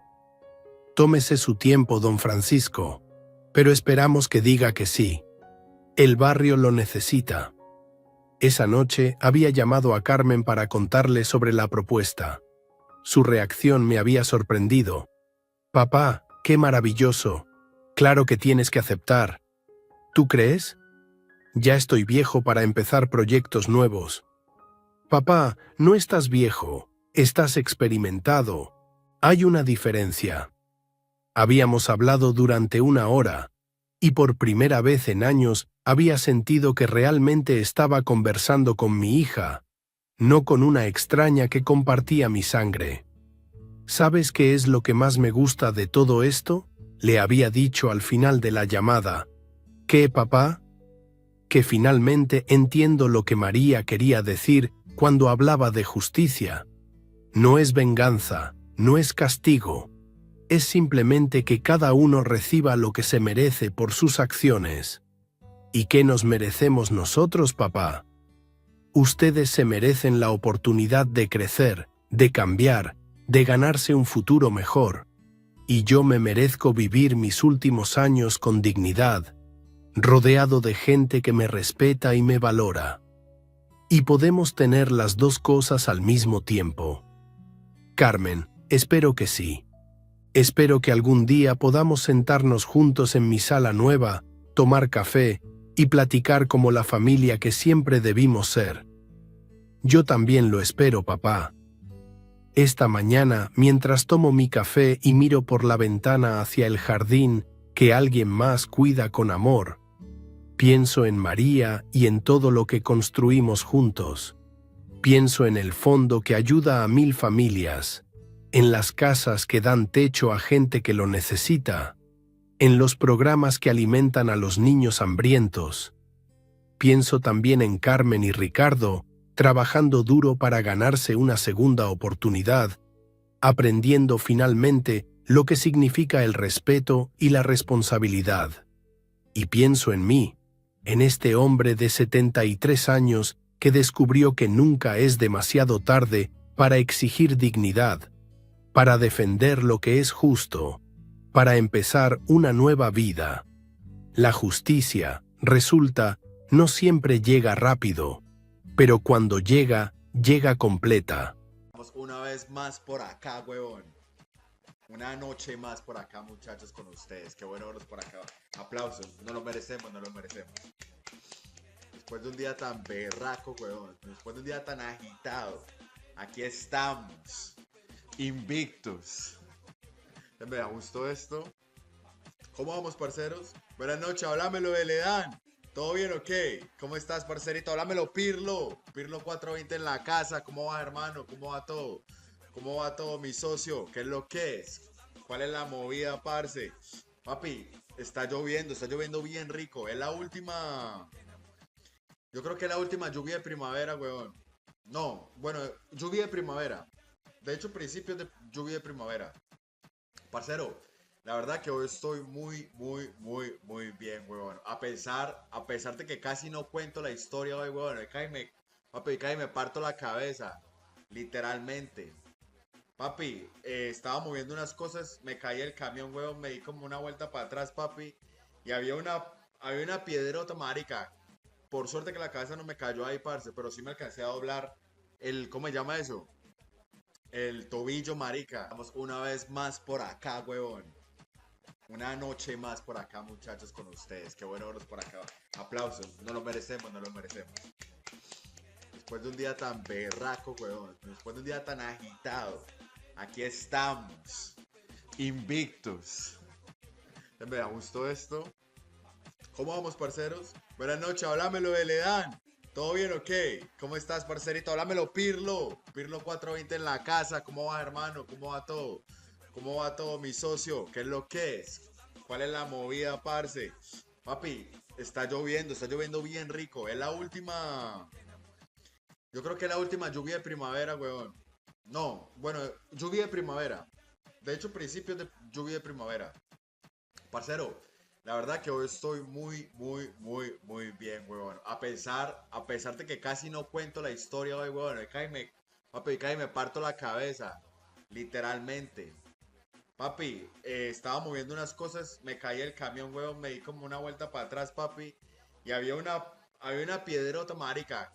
Tómese su tiempo, don Francisco, pero esperamos que diga que sí. El barrio lo necesita. Esa noche había llamado a Carmen para contarle sobre la propuesta. Su reacción me había sorprendido. «Papá, qué maravilloso. Claro que tienes que aceptar. ¿Tú crees? Ya estoy viejo para empezar proyectos nuevos». «Papá, no estás viejo, estás experimentado. Hay una diferencia». Habíamos hablado durante 1 hora, y por primera vez en años había sentido que realmente estaba conversando con mi hija, no con una extraña que compartía mi sangre. ¿Sabes qué es lo que más me gusta de todo esto?, le había dicho al final de la llamada. ¿Qué, papá? Que finalmente entiendo lo que María quería decir cuando hablaba de justicia. No es venganza, no es castigo. Es simplemente que cada uno reciba lo que se merece por sus acciones. ¿Y qué nos merecemos nosotros, papá? Ustedes se merecen la oportunidad de crecer, de cambiar, de ganarse un futuro mejor. Y yo me merezco vivir mis últimos años con dignidad, rodeado de gente que me respeta y me valora. Y podemos tener las dos cosas al mismo tiempo. Carmen, espero que sí. Espero que algún día podamos sentarnos juntos en mi sala nueva, tomar café y platicar como la familia que siempre debimos ser. Yo también lo espero, papá. Esta mañana, mientras tomo mi café y miro por la ventana hacia el jardín que alguien más cuida con amor, pienso en María y en todo lo que construimos juntos. Pienso en el fondo que ayuda a 1000 familias, en las casas que dan techo a gente que lo necesita, en los programas que alimentan a los niños hambrientos. Pienso también en Carmen y Ricardo, trabajando duro para ganarse una segunda oportunidad, aprendiendo finalmente lo que significa el respeto y la responsabilidad. Y pienso en mí, en este hombre de 73 años que descubrió que nunca es demasiado tarde para exigir dignidad, para defender lo que es justo, para empezar una nueva vida. La justicia, resulta, no siempre llega rápido, pero cuando llega, llega completa. Una vez más por acá, huevón. Una noche más por acá, muchachos, con ustedes. Qué bueno verlos por acá. Aplausos. No lo merecemos, no lo merecemos. Después de un día tan berraco, huevón. Después de un día tan agitado. Aquí estamos. Invictos. Me gustó esto. ¿Cómo vamos, parceros? Buenas noches, háblamelo de Ledán. ¿Todo bien o qué? ¿Cómo estás, parcerito? Háblamelo, Pirlo. Pirlo 420 en la casa. ¿Cómo va, hermano? ¿Cómo va todo? ¿Cómo va todo, mi socio? ¿Qué es lo que es? ¿Cuál es la movida, parce? Papi, está lloviendo bien rico. Es la última... Yo creo que es la última lluvia de primavera, weón. No, bueno, lluvia de primavera. De hecho, principios de lluvia de primavera. Parcero, la verdad que hoy estoy muy bien, weón. A pesar de que casi no cuento la historia hoy, weón. Papi, me parto la cabeza. Literalmente. Papi, estaba moviendo unas cosas, me caí el camión, weón, me di como una vuelta para atrás, papi. Y había una piedrota, marica. Por suerte que la cabeza no me cayó ahí, parce, pero sí me alcancé a doblar ¿cómo se llama eso? El tobillo, marica. Vamos una vez más por acá, weón. Una noche más por acá, muchachos, con ustedes. Qué bueno verlos por acá. Aplausos. No lo merecemos, no lo merecemos. Después de un día tan berraco, weón. Después de un día tan agitado. Aquí estamos. Invictos. Me gustó esto. ¿Cómo vamos, parceros? Buenas noches, háblamelo de Ledán. ¿Todo bien o qué? ¿Cómo estás, parcerito? Háblamelo, Pirlo. Pirlo 420 en la casa. ¿Cómo va, hermano? ¿Cómo va todo? ¿Cómo va todo, mi socio? ¿Qué es lo que es? ¿Cuál es la movida, parce? Papi, está lloviendo bien rico. Es la última... Yo creo que es la última lluvia de primavera, weón. No, bueno, lluvia de primavera. De hecho, principios de lluvia de primavera. Parcero, la verdad que hoy estoy muy bien, weón. A pesar de que casi no cuento la historia hoy, weón. Papi, me parto la cabeza. Literalmente. Papi, estaba moviendo unas cosas, me caí el camión, weón, me di como una vuelta para atrás, papi. Y había una piedrota, marica.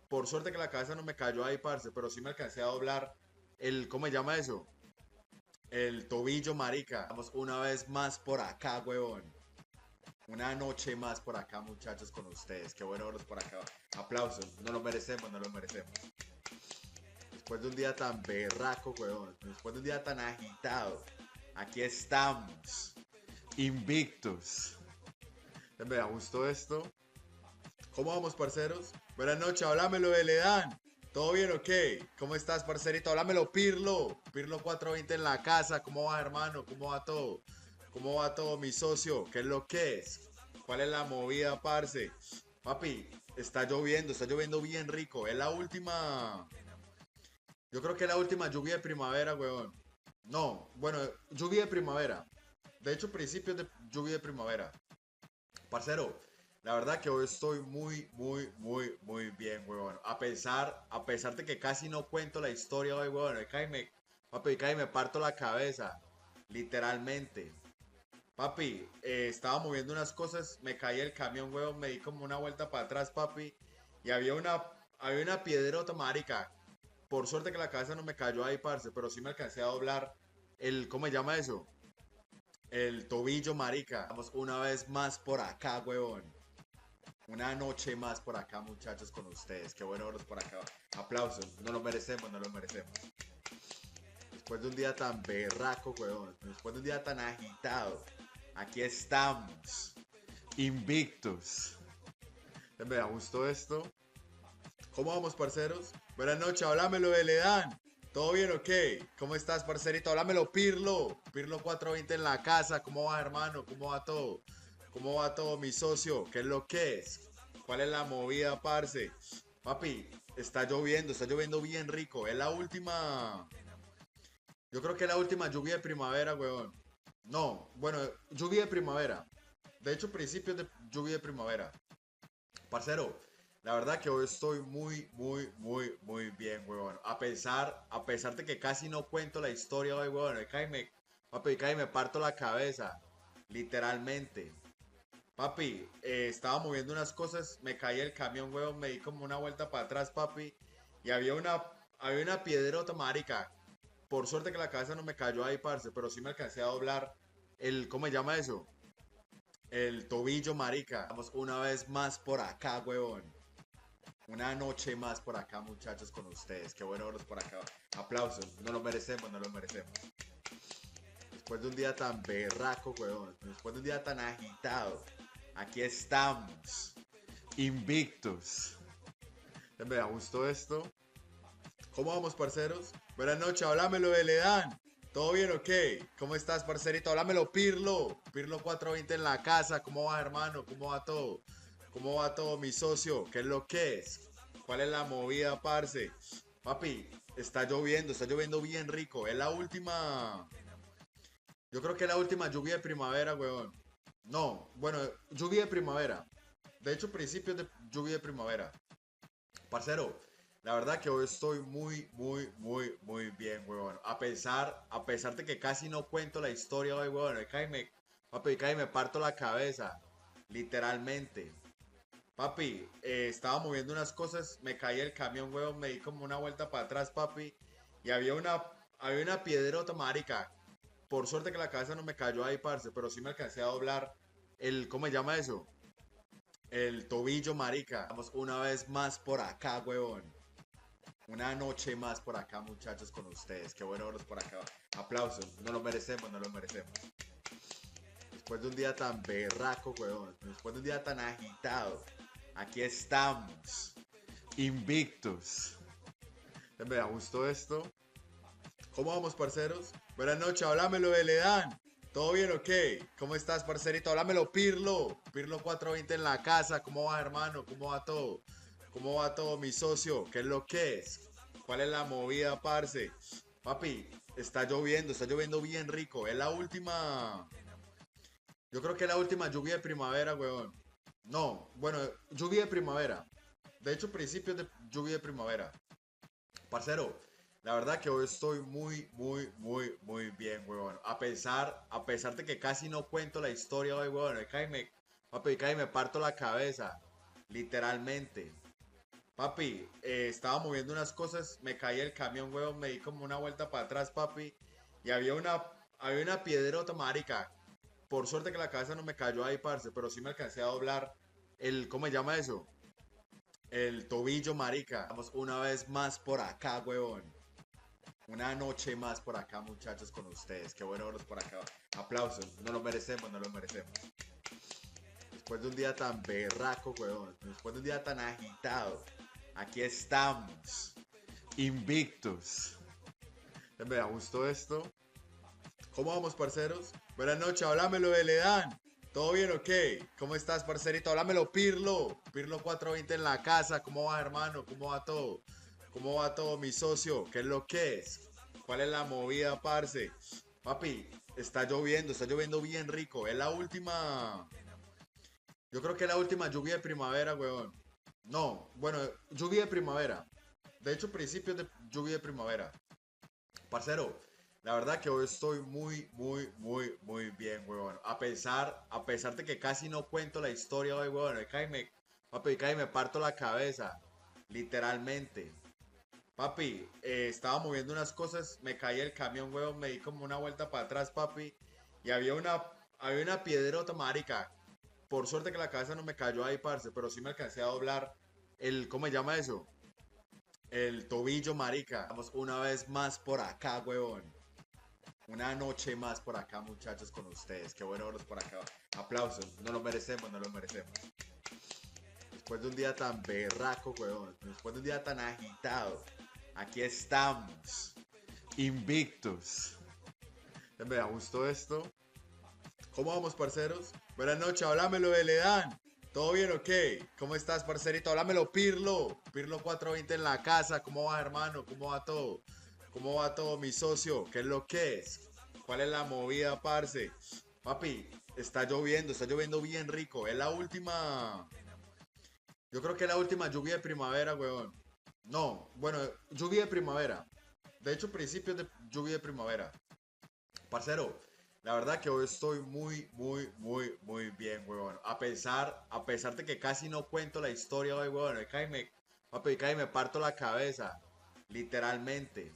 Por suerte que la cabeza no me cayó ahí, parce, pero sí me alcancé a doblar ¿cómo se llama eso? El tobillo, marica. Vamos una vez más por acá, weón. Una noche más por acá, muchachos, con ustedes. Qué bueno verlos por acá. Aplausos. No lo merecemos, no lo merecemos. Después de un día tan berraco, weón. Después de un día tan agitado. Aquí estamos. Invictos. Me gustó esto. ¿Cómo vamos, parceros? Buenas noches, háblamelo de Ledán. ¿Todo bien o qué? ¿Cómo estás, parcerito? Háblamelo, Pirlo. Pirlo 420 en la casa. ¿Cómo va, hermano? ¿Cómo va todo? ¿Cómo va todo, mi socio? ¿Qué es lo que es? ¿Cuál es la movida, parce? Papi, está lloviendo bien rico. Es la última... Yo creo que es la última lluvia de primavera, weón. No, bueno, lluvia de primavera. De hecho, principios de lluvia de primavera. Parcero, la verdad que hoy estoy muy bien, weón. A pesar de que casi no cuento la historia hoy, weón. Papi, me parto la cabeza. Literalmente. Papi, estaba moviendo unas cosas, me caí el camión, weón, me di como una vuelta para atrás, papi. Y había una piedrota, marica. Por suerte que la cabeza no me cayó ahí, parce, pero sí me alcancé a doblar ¿cómo se llama eso? El tobillo, marica. Vamos una vez más por acá, weón. Una noche más por acá, muchachos, con ustedes. Qué bueno verlos por acá. Aplausos. No lo merecemos, no lo merecemos. Después de un día tan berraco, weón. Después de un día tan agitado. Aquí estamos. Invictos. Me gustó esto. ¿Cómo vamos, parceros? Buenas noches, háblamelo de Ledán. ¿Todo bien o qué? ¿Cómo estás, parcerito? Háblamelo, Pirlo. Pirlo 420 en la casa. ¿Cómo va, hermano? ¿Cómo va todo? ¿Cómo va todo, mi socio? ¿Qué es lo que es? ¿Cuál es la movida, parce? Papi, está lloviendo bien rico. Es la última... Yo creo que es la última lluvia de primavera, weón. No, bueno, lluvia de primavera. De hecho, principios de lluvia de primavera. Parcero, la verdad que hoy estoy muy bien, weón. A pesar de que casi no cuento la historia hoy, weón. Papi, cae y me parto la cabeza. Literalmente. Papi, estaba moviendo unas cosas, me caí el camión, huevón, me di como una vuelta para atrás, papi. Y había una piedrota, marica. Por suerte que la cabeza no me cayó ahí, parce, pero sí me alcancé a doblar ¿cómo se llama eso? El tobillo, marica. Vamos una vez más por acá, huevón. Una noche más por acá, muchachos, con ustedes. Qué bueno verlos por acá. Aplausos. No lo merecemos, no lo merecemos. Después de un día tan berraco, huevón. Después de un día tan agitado. Aquí estamos. Invictos. Me gustó esto. ¿Cómo vamos, parceros? Buenas noches, háblamelo de Ledán. ¿Todo bien o qué? ¿Cómo estás, parcerito? Háblamelo, Pirlo. Pirlo 420 en la casa. ¿Cómo va, hermano? ¿Cómo va todo? ¿Cómo va todo, mi socio? ¿Qué es lo que es? ¿Cuál es la movida, parce? Papi, está lloviendo bien rico. Es la última. Yo creo que es la última lluvia de primavera, weón. No, bueno, lluvia de primavera. De hecho, principios de lluvia de primavera. Parcero, la verdad que hoy estoy muy bien, huevón. A pesar de que casi no cuento la historia hoy, huevón. Papi, cae y me parto la cabeza. Literalmente. Papi, estaba moviendo unas cosas, me caí el camión, huevón, me di como una vuelta para atrás, papi. Y había una piedrota, marica. Por suerte que la cabeza no me cayó ahí, parce, pero sí me alcancé a doblar ¿cómo se llama eso? El tobillo, marica. Vamos una vez más por acá, huevón. Una noche más por acá, muchachos, con ustedes. Qué bueno verlos por acá. Aplausos. No lo merecemos, no lo merecemos. Después de un día tan berraco, huevón. Después de un día tan agitado. Aquí estamos. Invictos. Me gustó esto. ¿Cómo vamos, parceros? Buenas noches, háblamelo de Ledán. ¿Todo bien o qué? ¿Cómo estás, parcerito? Háblamelo, Pirlo. Pirlo 420 en la casa. ¿Cómo va, hermano? ¿Cómo va todo? ¿Cómo va todo, mi socio? ¿Qué es lo que es? ¿Cuál es la movida, parce? Papi, está lloviendo bien rico. Es la última. Yo creo que es la última lluvia de primavera, weón. No, bueno, lluvia de primavera. De hecho, principios de lluvia de primavera. Parcero, la verdad que hoy estoy muy bien, weón. A pesar de que casi no cuento la historia hoy, weón. Papi, cae y me parto la cabeza. Literalmente. Papi, estaba moviendo unas cosas, me caí el camión, weón, me di como una vuelta para atrás, papi. Y había una piedrota, marica. Por suerte que la cabeza no me cayó ahí, parce, pero sí me alcancé a doblar ¿cómo se llama eso? El tobillo, marica. Vamos una vez más por acá, weón. Una noche más por acá, muchachos, con ustedes. Qué bueno verlos por acá. Aplausos. No lo merecemos, no lo merecemos. Después de un día tan berraco, weón. Después de un día tan agitado. Aquí estamos. Invictos. Me gustó esto. ¿Cómo vamos, parceros? Buenas noches, háblamelo de Ledán. ¿Todo bien o qué? ¿Cómo estás, parcerito? Háblamelo, Pirlo. Pirlo 420 en la casa. ¿Cómo va, hermano? ¿Cómo va todo? ¿Cómo va todo, mi socio? ¿Qué es lo que es? ¿Cuál es la movida, parce? Papi, está lloviendo bien rico. Es la última. Yo creo que es la última lluvia de primavera, weón. No, bueno, lluvia de primavera. De hecho, principios de lluvia de primavera. Parcero, la verdad que hoy estoy muy bien, weón. A pesar de que casi no cuento la historia hoy, weón. Papi, cae y me parto la cabeza. Literalmente. Papi, estaba moviendo unas cosas, me caí el camión, weón, me di como una vuelta para atrás, papi. Y había una piedrota, marica. Por suerte que la cabeza no me cayó ahí, parce, pero sí me alcancé a doblar ¿cómo se llama eso? El tobillo, marica. Vamos una vez más por acá, weón. Una noche más por acá, muchachos, con ustedes. Qué bueno verlos por acá. Aplausos. No lo merecemos, no lo merecemos. Después de un día tan berraco, weón. Después de un día tan agitado. Aquí estamos. Invictos. Me gustó esto. ¿Cómo vamos, parceros? Buenas noches, háblamelo de Ledán. ¿Todo bien o qué? ¿Cómo estás, parcerito? Háblamelo, Pirlo. Pirlo 420 en la casa. ¿Cómo va, hermano? ¿Cómo va todo? ¿Cómo va todo, mi socio? ¿Qué es lo que es? ¿Cuál es la movida, parce? Papi, está lloviendo bien rico. Es la última. Yo creo que es la última lluvia de primavera, weón. No, bueno, lluvia de primavera. De hecho, principios de lluvia de primavera. Parcero, la verdad que hoy estoy muy bien, huevón. A pesar de que casi no cuento la historia hoy, huevón. Papi, casi me parto la cabeza. Literalmente.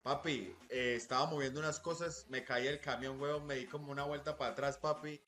Papi, estaba moviendo unas cosas, me caí el camión, huevón, me di como una vuelta para atrás, papi.